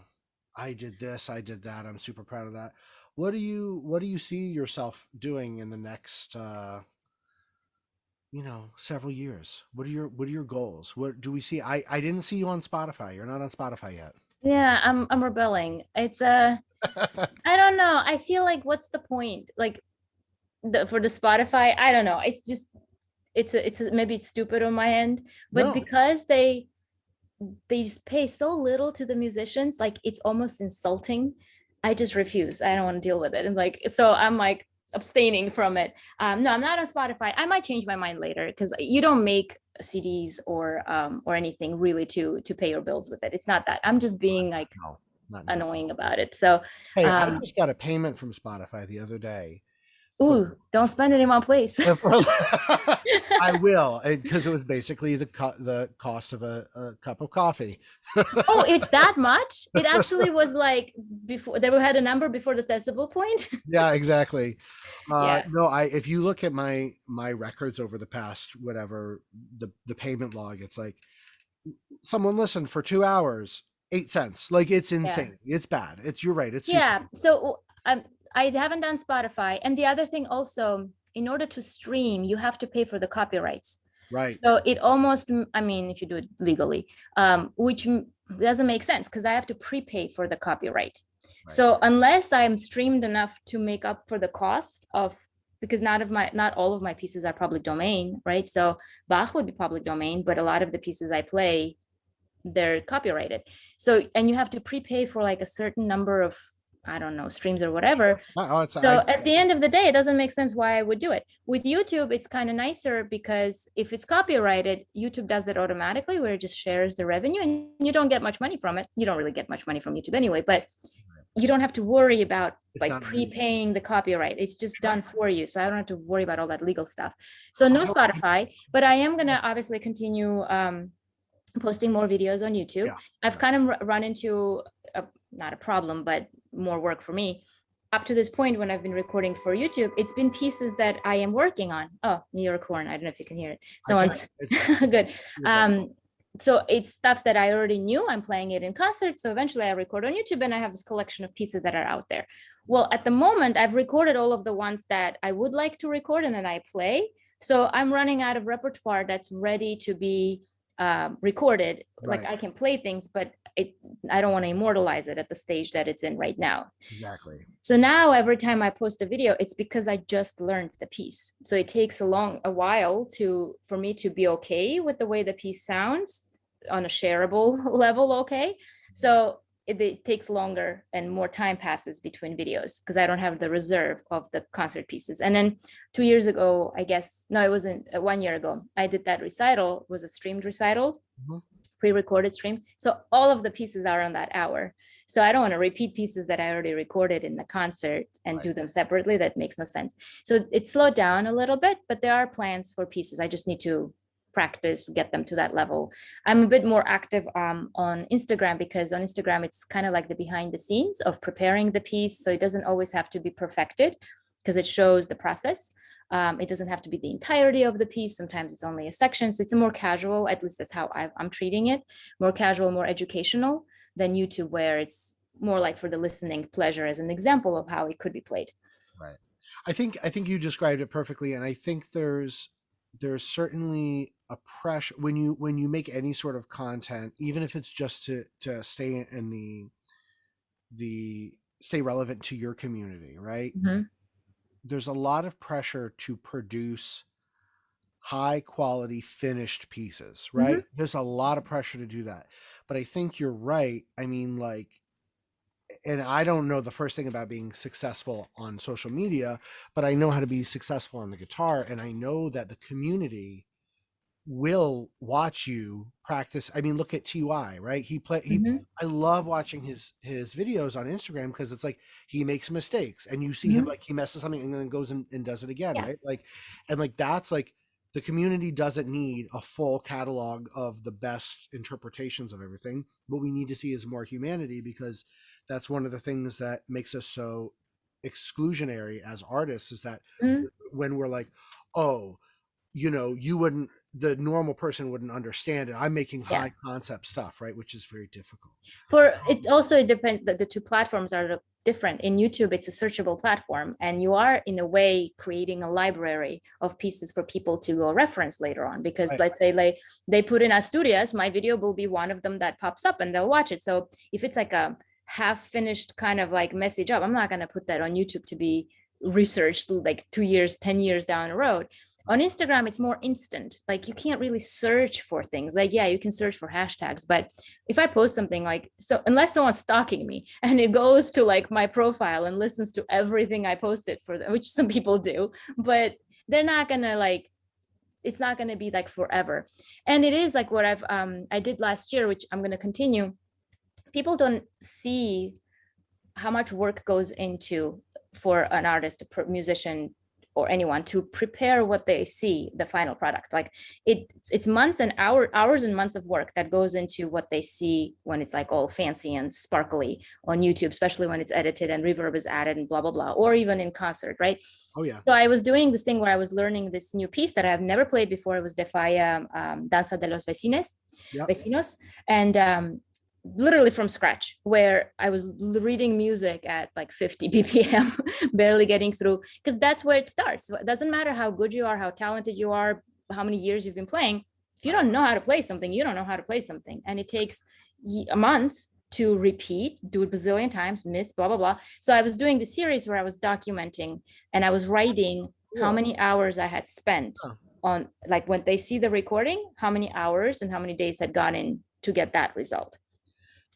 I did this, I did that. I'm super proud of that. What do you see yourself doing in the next several years? What are your goals? What do we see? I didn't see you on Spotify. You're not on Spotify yet. Yeah, I'm rebelling. It's I don't know. I feel like what's the point? Like for the Spotify, I don't know. It's just maybe stupid on my end, but No. because they just pay so little to the musicians, like it's almost insulting. I just refuse. I don't want to deal with it. And like, so I'm like abstaining from it. No, I'm not on Spotify. I might change my mind later because you don't make CDs or anything really to pay your bills with it. It's not that. I'm just being like No, not now. annoying about it. So Hey, I um just got a payment from Spotify the other day for ooh, don't spend it in one place. for I will, because it was basically the cost of a cup of coffee. Oh, it's that much? It actually was like before they had a number before the decimal point. Yeah, exactly. Yeah. No, I if you look at my records over the past whatever the payment log, it's like someone listened for 2 hours, 8 cents. Like it's Yeah. insane. It's bad. You're right. It's super Yeah. So I haven't done Spotify. And the other thing also, in order to stream, you have to pay for the copyrights. right. So it almost, I mean, if you do it legally, which doesn't make sense because I have to prepay for the copyright. Right. So unless I'm streamed enough to make up for the cost of, because not all of my pieces are public domain, right? So Bach would be public domain, but a lot of the pieces I play, they're copyrighted. So, and you have to prepay for like a certain number of, I don't know, streams or whatever. Oh, it's So at the end of the day, it doesn't make sense why I would do it. With YouTube, it's kind of nicer because if it's copyrighted, YouTube does it automatically where it just shares the revenue and you don't get much money from it. You don't really get much money from YouTube anyway, but you don't have to worry about it's like not prepaying the copyright. It's just done for you. So I don't have to worry about all that legal stuff. So no Spotify, but I am going to obviously continue posting more videos on YouTube. Yeah. I've kind of run into not a problem, but more work for me. Up to this point, when I've been recording for YouTube, it's been pieces that I am working on. Oh, New York horn. I don't know if you can hear it. Someone's good. So it's stuff that I already knew. I'm playing it in concert. So eventually I record on YouTube and I have this collection of pieces that are out there. Well, at the moment, I've recorded all of the ones that I would like to record and then I play. So I'm running out of repertoire that's ready to be recorded. Right. Like I can play things, but I don't want to immortalize it at the stage that it's in right now. Exactly. So now every time I post a video, it's because I just learned the piece. So it takes a while for me to be okay with the way the piece sounds on a shareable level. Okay. So it takes longer and more time passes between videos because I don't have the reserve of the concert pieces. And then 2 years ago, I guess, no, it wasn't 1 year ago, I did that recital. It was a streamed recital, pre-recorded stream. So all of the pieces are on that hour. So I don't want to repeat pieces that I already recorded in the concert and do them separately. That makes no sense. So it slowed down a little bit, but there are plans for pieces. I just need to practice, get them to that level. I'm a bit more active on Instagram because on Instagram, it's kind of like the behind the scenes of preparing the piece. So it doesn't always have to be perfected because it shows the process. It doesn't have to be the entirety of the piece. Sometimes it's only a section. So it's a more casual, at least that's how I'm treating it, more casual, more educational than YouTube, where it's more like for the listening pleasure as an example of how it could be played. Right. I think you described it perfectly. And I think there's certainly a pressure when you make any sort of content, even if it's just to stay in the stay relevant to your community, right? Mm-hmm. There's a lot of pressure to produce high quality finished pieces, right? Mm-hmm. There's a lot of pressure to do that. But I think you're right. I mean, like, and I don't know the first thing about being successful on social media, but I know how to be successful on the guitar. And I know that the community will watch you practice. I mean, look at TY, right? Mm-hmm. I love watching his videos on Instagram because it's like he makes mistakes and you see him Mm-hmm. like he messes something and then goes and does it again, Yeah. right? Like, and like that's the community doesn't need a full catalog of the best interpretations of everything. What we need to see is more humanity, because that's one of the things that makes us so exclusionary as artists, is that Mhm. when we're like, oh, you wouldn't, the normal person wouldn't understand it. I'm making Yeah. high concept stuff, right? Which is very difficult. For it also depends that the two platforms are different. In YouTube, it's a searchable platform, and you are in a way creating a library of pieces for people to go reference later on. Because Right. let's say like they put in Asturias, my video will be one of them that pops up and they'll watch it. So if it's like a half finished kind of like messy job, I'm not going to put that on YouTube to be researched like 2 years, 10 years down the road. On Instagram, it's more instant. Like you can't really search for things. Like, yeah, you can search for hashtags, but if I post something like, so unless someone's stalking me and it goes to like my profile and listens to everything I posted for them, which some people do, but they're not gonna like, it's not gonna be like forever. And it is like what I did last year, which I'm gonna continue. People don't see how much work goes into for an artist, a musician, or anyone to prepare what they see, the final product. Like it's months and hours and months of work that goes into what they see when it's like all fancy and sparkly on YouTube, especially when it's edited and reverb is added and blah blah blah, or even in concert, right? Oh yeah. So I was doing this thing where I was learning this new piece that I've never played before. It was the Falla Danza de los Yep. Vecinos, and literally from scratch, where I was reading music at like 50 BPM, barely getting through, because that's where it starts. It doesn't matter how good you are, how talented you are, how many years you've been playing. If you don't know how to play something, you don't know how to play something. And it takes a month to repeat, do it a bazillion times, miss, blah, blah, blah. So I was doing the series where I was documenting and I was writing how many hours I had spent on, like when they see the recording, how many hours and how many days had gone in to get that result.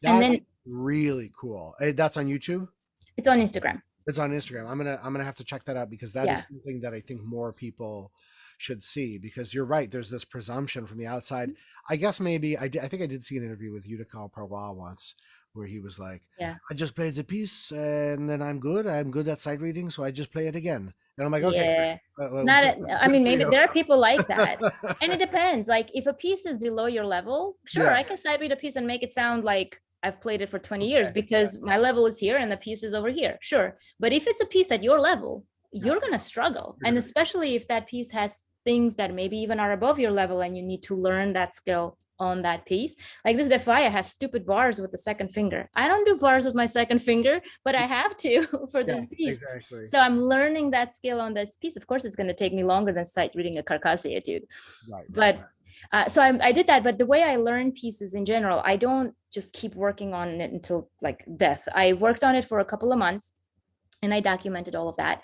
And That's then really cool. That's on YouTube? it's on Instagram. It's on Instagram. I'm gonna have to check that out, because that is Yeah. something that I think more people should see, because you're right. There's this presumption from the outside. I guess maybe I think I did see an interview with Utica Parwa once where he was like, Yeah. I just played the piece and then I'm good. I'm good at sight reading, so I just play it again. And I'm like, okay, Yeah. Not, I good mean, for maybe you. there are people like that. And it depends. Like if a piece is below your level, sure, Yeah. I can sight read a piece and make it sound like I've played it for 20 Okay. years because my level is here and the piece is over here. Sure. But if it's a piece at your level, you're going to struggle. And especially if that piece has things that maybe even are above your level and you need to learn that skill on that piece. Like this Defia has stupid bars with the second finger. I don't do bars with my second finger, but I have to for this piece. Exactly. So I'm learning that skill on this piece. Of course, it's going to take me longer than sight reading a Carcasse etude. Right. But so I did that. But the way I learn pieces in general, I don't just keep working on it until like death. I worked on it for a couple of months and I documented all of that.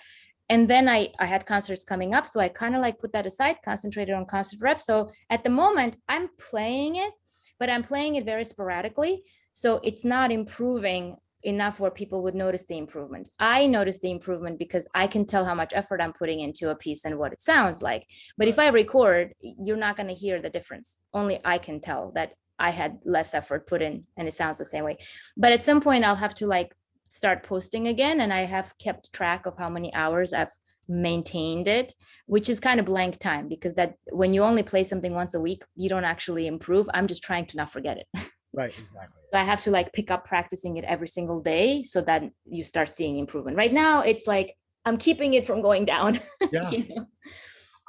And then I had concerts coming up. So I kind of like put that aside, concentrated on concert rep. So at the moment I'm playing it, but I'm playing it very sporadically. So it's not improving enough where people would notice the improvement. I notice the improvement because I can tell how much effort I'm putting into a piece and what it sounds like. But if I record, you're not going to hear the difference. Only I can tell that I had less effort put in and it sounds the same way. But at some point I'll have to like start posting again, and I have kept track of how many hours I've maintained it, which is kind of blank time, because that when you only play something once a week, you don't actually improve. I'm just trying to not forget it. Right, exactly. So I have to like pick up practicing it every single day so that you start seeing improvement. Right now it's like I'm keeping it from going down. Yeah. You know?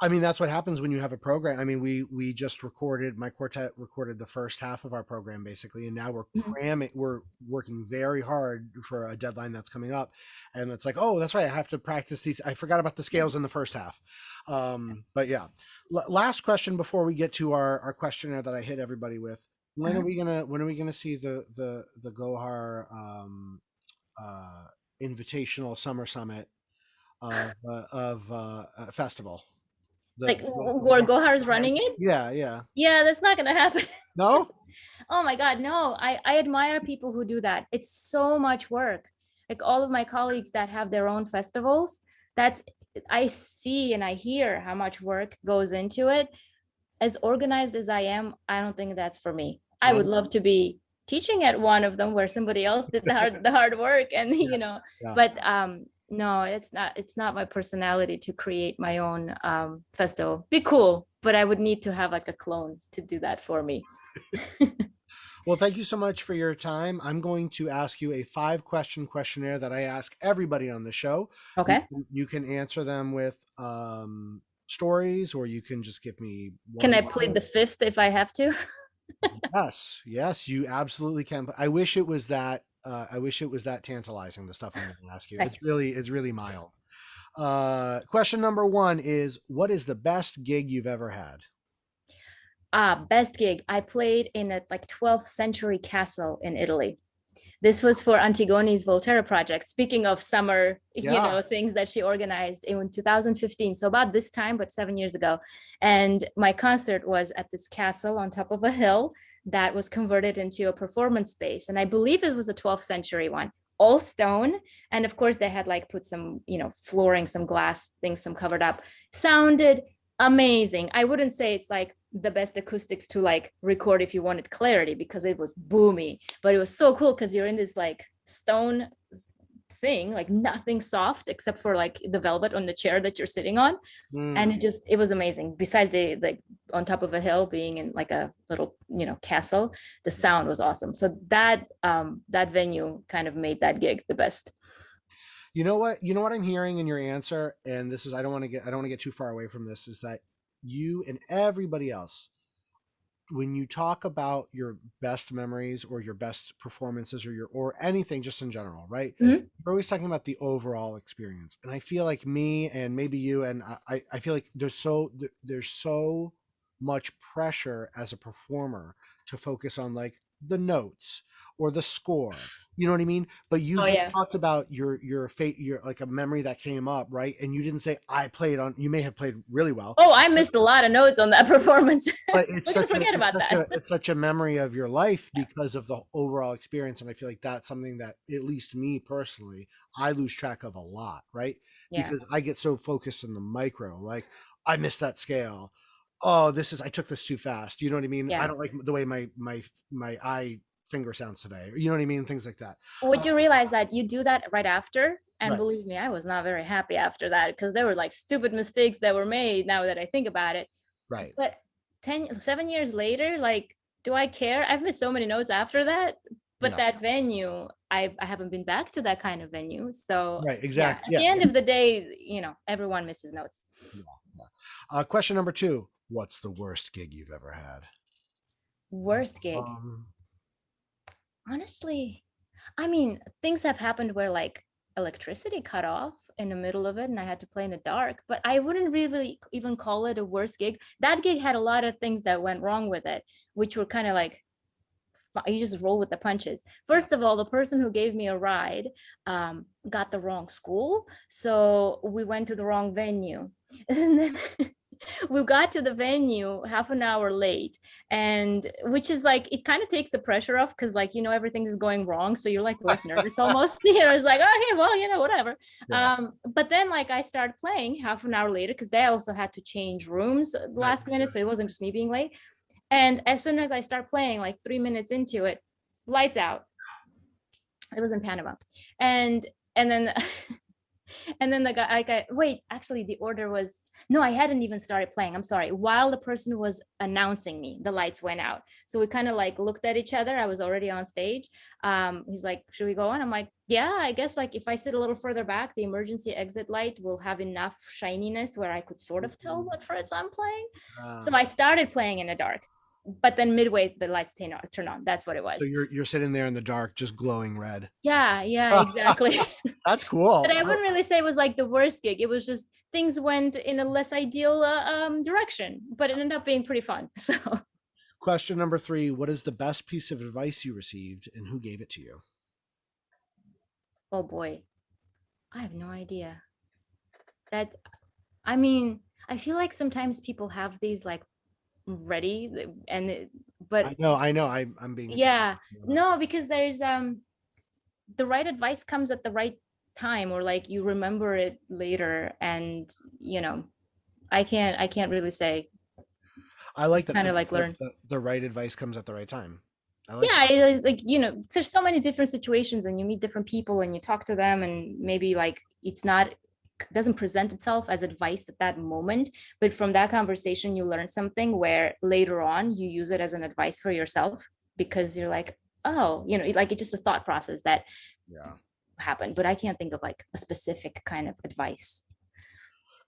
I mean, that's what happens when you have a program. I mean, we just recorded, my quartet recorded the first half of our program basically, and now we're cramming, we're working very hard for a deadline that's coming up. And it's like, oh, that's right, I have to practice these. I forgot about the scales in the first half. But yeah. Last question before we get to our questionnaire that I hit everybody with. When are we gonna see the Gohar Invitational Summer Summit festival? Like where Gohar's running it? Yeah. Yeah, that's not gonna happen. No? Oh my God, no. I admire people who do that. It's so much work. Like all of my colleagues that have their own festivals, that's, I see and I hear how much work goes into it. As organized as I am, I don't think that's for me. I would love to be teaching at one of them where somebody else did the hard work and, you know, but No, it's not my personality to create my own festival. Be cool, but I would need to have like a clone to do that for me. Well, thank you so much for your time. I'm going to ask you a 5 question questionnaire that I ask everybody on the show. Okay. You can answer them with stories, or you can just give me Can one I plead the line. fifth if I have to? Yes, yes, you absolutely can. I wish it was that. I wish it was that tantalizing. The stuff I'm going to ask you. Nice. It's really mild. Question number one is: what is the best gig you've ever had? Best gig. I played in a like 12th century castle in Italy. This was for Antigone's Volterra project. Speaking of summer, Yeah. things that she organized in 2015. So about this time, but 7 years ago. And my concert was at this castle on top of a hill that was converted into a performance space. And I believe it was a 12th century one, all stone. And of course, they had like put some, flooring, some glass things, some covered up. Sounded amazing. I wouldn't say it's like the best acoustics to like record if you wanted clarity because it was boomy, but it was so cool because you're in this like stone thing, like nothing soft except for like the velvet on the chair that you're sitting on. And Mm. it was amazing. Besides the like on top of a hill being in like a little, castle, the sound was awesome. So that venue kind of made that gig the best. You know what? You know what I'm hearing in your answer, and this is I don't want to get too far away from this, is that you and everybody else, when you talk about your best memories or your best performances or anything just in general, right? Mhm. You're always talking about the overall experience. And I feel like me and maybe you and I feel like there's so much pressure as a performer to focus on like the notes or the score. You know what I mean? But you Oh just yeah. talked about your fate, your like a memory that came up, right? And you didn't say I played on. You may have played really well, Oh, I missed a lot of notes on that performance. but it's We're gonna such a forget about that. it's such a memory of your life because of the overall experience. And I feel like that's something that, at least me personally, I lose track of a lot, right? Yeah. Because I get so focused in the micro, like I missed that scale. Oh, I took this too fast. You know what I mean? I Yeah. don't like the way my eye finger sounds today. You know what I mean? Things like that. Would uh, you realize that you do that right after? And right, believe me, I was not very happy after that because there were like stupid mistakes that were made now that I think about it. right. But 7 years later, like, do I care? I've missed so many notes after that. But Yeah, that venue, I haven't been back to that kind of venue. So right, yeah, exactly. at Yeah, the end of the day, everyone misses notes. yeah, yeah. Question number two: what's the worst gig you've ever had? Worst gig. Um, Honestly, I mean, things have happened where like electricity cut off in the middle of it and I had to play in the dark, but I wouldn't really even call it a worst gig. That gig had a lot of things that went wrong with it, which were kind of like you just roll with the punches. First of all, the person who gave me a ride got the wrong school. So we went to the wrong venue. And then we got to the venue half an hour late, and which is like it kind of takes the pressure off because like everything is going wrong, so you're like less nervous almost. It's like okay, well, whatever. yeah, But then like I started playing half an hour later because they also had to change rooms right. last minute, so it wasn't just me being late. And as soon as I start playing, like 3 minutes into it, lights out. It was in Panama, and then and then the guy, wait, actually, the order was no, I hadn't even started playing. I'm sorry. While the person was announcing me, the lights went out. So we kind of like looked at each other. I was already on stage. He's like, "Should we go on?" I'm like, "Yeah, I guess like if I sit a little further back, the emergency exit light will have enough shininess where I could sort of tell what frets I'm playing." So Uh, I started playing in the dark, but then midway the lights turn on. That's what it so was. you're sitting there in the dark, just glowing red. Yeah, yeah, exactly. That's But cool. I wouldn't really say it was like the worst gig. It was just things went in a less ideal direction, but it ended up being pretty fun. So, Question number three: what is the best piece of advice you received, and who gave it to you? oh boy, I have no idea. That, I mean, I feel like sometimes people have these like ready, but I know. I'm being a dick. yeah, no, because there's the right advice comes at the right time, or like you remember it later, and you know, I can't really say. I like Just that kind of like learn. the right advice comes at the right time. I like Yeah, it. it was like, there's so many different situations and you meet different people and you talk to them and maybe like it's not doesn't present itself as advice at that moment, but from that conversation you learn something where later on you use it as an advice for yourself because you're like, oh, like it's just a thought process that Yeah. happened, but I can't think of like a specific kind of advice.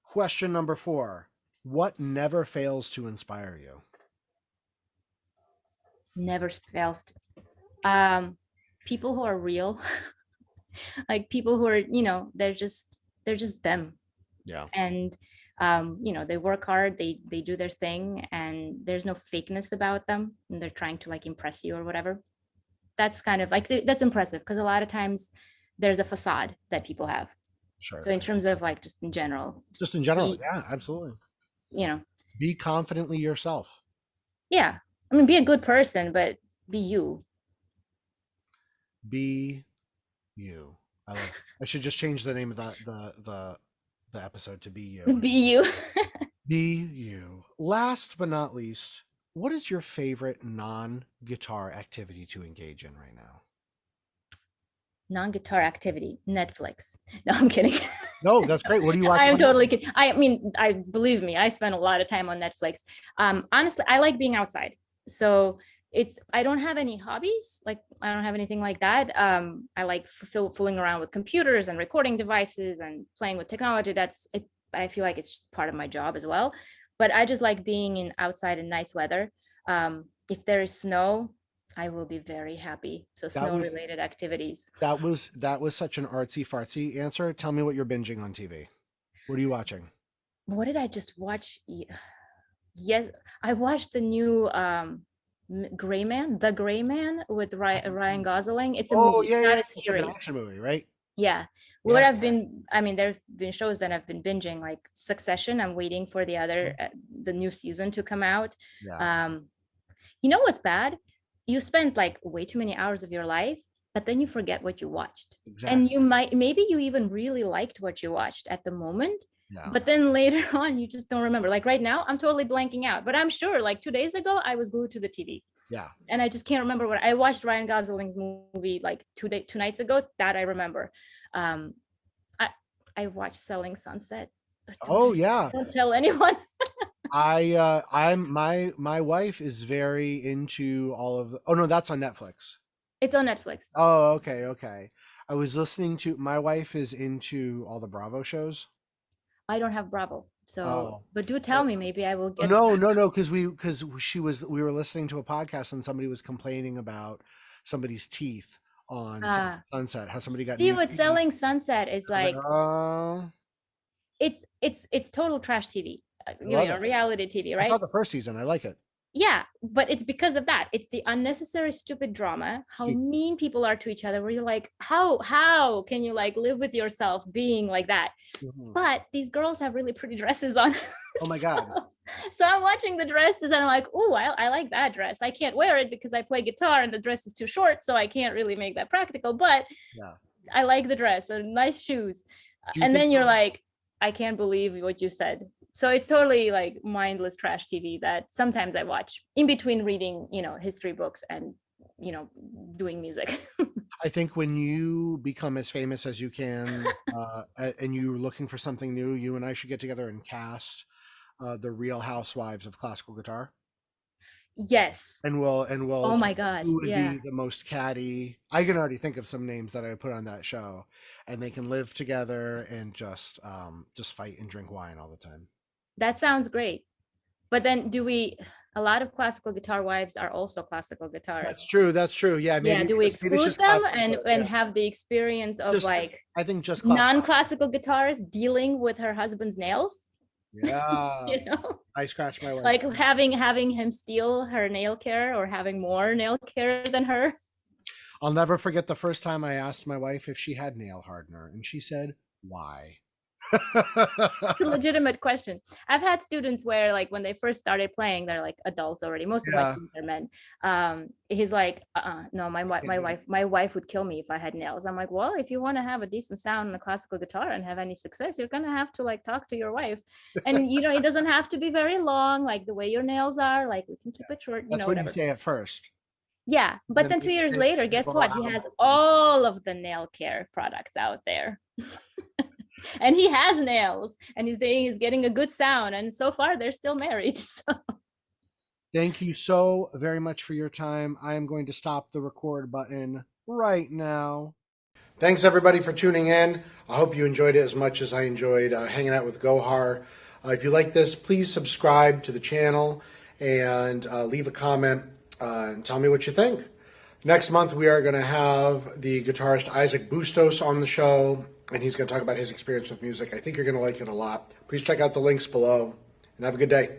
Question number 4. What never fails to inspire you? Never fails to, um people who are real. Like people who are, they're just them. Yeah, And they work hard, they do their thing, and there's no fakeness about them, and they're trying to like impress you or whatever. That's kind of like, that's impressive because a lot of times there's a facade that people have. So sure. in terms of like just in general, Just just in general, be, yeah, absolutely. you know Be confidently yourself. yeah, I mean, be a good person, but be you. Be you. I love. I should just change the name of the episode to Be You. Be you. Be you. Last but not least, what is your favorite non-guitar activity to engage in right now? Non-guitar activity, Netflix. No, I'm kidding. No, that's great. What are you I watching am on Netflix? totally kidding. I mean, I believe me, I spend a lot of time on Netflix. Honestly, I like being outside. So I don't have any hobbies. Like I don't have anything like that. I like fooling around with computers and recording devices and playing with technology. That's it. I feel like it's just part of my job as well. But I just like being in outside in nice weather. If there is snow, I will be very happy. So That snow was related activities. that was such an artsy fartsy answer. Tell me what you're binging on TV. What are you watching? What did I just watch? Yes, I watched the new Gray Man, The Gray Man with Ryan Gosling. It's a Oh movie, yeah, it's yeah, not yeah. a It's like an series. action movie, right? Yeah. What Yeah. I mean, there have been shows that I've been binging, like Succession. I'm waiting for the new season to come out. Yeah. Um, you know what's bad? You spend like way too many hours of your life, but then you forget what you watched. And Exactly. maybe you even really liked what you watched at the moment, Yeah. but then later on, you just don't remember. Like right now, I'm totally blanking out, but I'm sure like 2 days ago, I was glued to the TV Yeah. and I just can't remember what I watched. Ryan Gosling's movie like 2 nights ago that I remember. Um, I, I watched Selling Sunset. Don't, Oh yeah. don't tell anyone. I'm my wife is very into all of the, oh no, that's on Netflix. It's on Netflix. Oh, okay, okay. I was listening to, my wife is into all the Bravo shows. I don't have Bravo. So, Oh. but do tell me, maybe I will get. No, no, no, because we were listening to a podcast and somebody was complaining about somebody's teeth on Ah, Sunset, how somebody got see new what teeth. Selling Sunset is I was like, like. oh, It's total trash TV, I love it. reality TV, I saw right? the first season. I like it. Yeah, but it's because of that. It's the unnecessary stupid drama, how mean people are to each other, where you're like, how can you like live with yourself being like that? Mhm. But these girls have really pretty dresses on. Oh my so, God. so I'm watching the dresses and I'm like, oh, I like that dress. I can't wear it because I play guitar and the dress is too short, so I can't really make that practical. But Yeah. I like the dress and nice shoes. Do you And think then you're like, I can't believe what you said. So it's totally like mindless trash TV that sometimes I watch in between reading, history books and, doing music. I think when you become as famous as you can, and you're looking for something new, you and I should get together and cast the Real Housewives of Classical Guitar, Yes. and we'll Oh my God. who would Yeah. be the most catty. I can already think of some names that I would put on that show, and they can live together and just fight and drink wine all the time. That sounds great. But then a lot of classical guitar wives are also classical That's guitarists. true. That's true. Yeah, Yeah. Do we maybe it's exclude just them classical. and Yeah, have the experience of just like I think just classical. non-classical guitarist dealing with her husband's nails? Yeah, you know? I scratch my wife. Like having him steal her nail care or having more nail care than her. I'll never forget the first time I asked my wife if she had nail hardener, and she said, "Why?" It's a legitimate question. I've had students where like when they first started playing, they're like adults already. Most of my Yeah, students are men. He's like, no, my wife would kill me if I had nails. I'm like, well, if you want to have a decent sound on a classical guitar and have any success, you're gonna have to like talk to your wife. And it doesn't have to be very long, like the way your nails are, like we can keep it short, that's what you whatever. say at first. Yeah, but then 2 years later, guess what? He has all of the nail care products out there. And he has nails, and he's getting a good sound, and so far they're still married. So Thank you so very much for your time. I am going to stop the record button right now. Thanks everybody for tuning in. I hope you enjoyed it as much as I enjoyed hanging out with Gohar. If you like this, please subscribe to the channel and leave a comment and tell me what you think. Next month, we are going to have the guitarist Isaac Bustos on the show, and he's going to talk about his experience with music. I think you're going to like it a lot. Please check out the links below, and have a good day.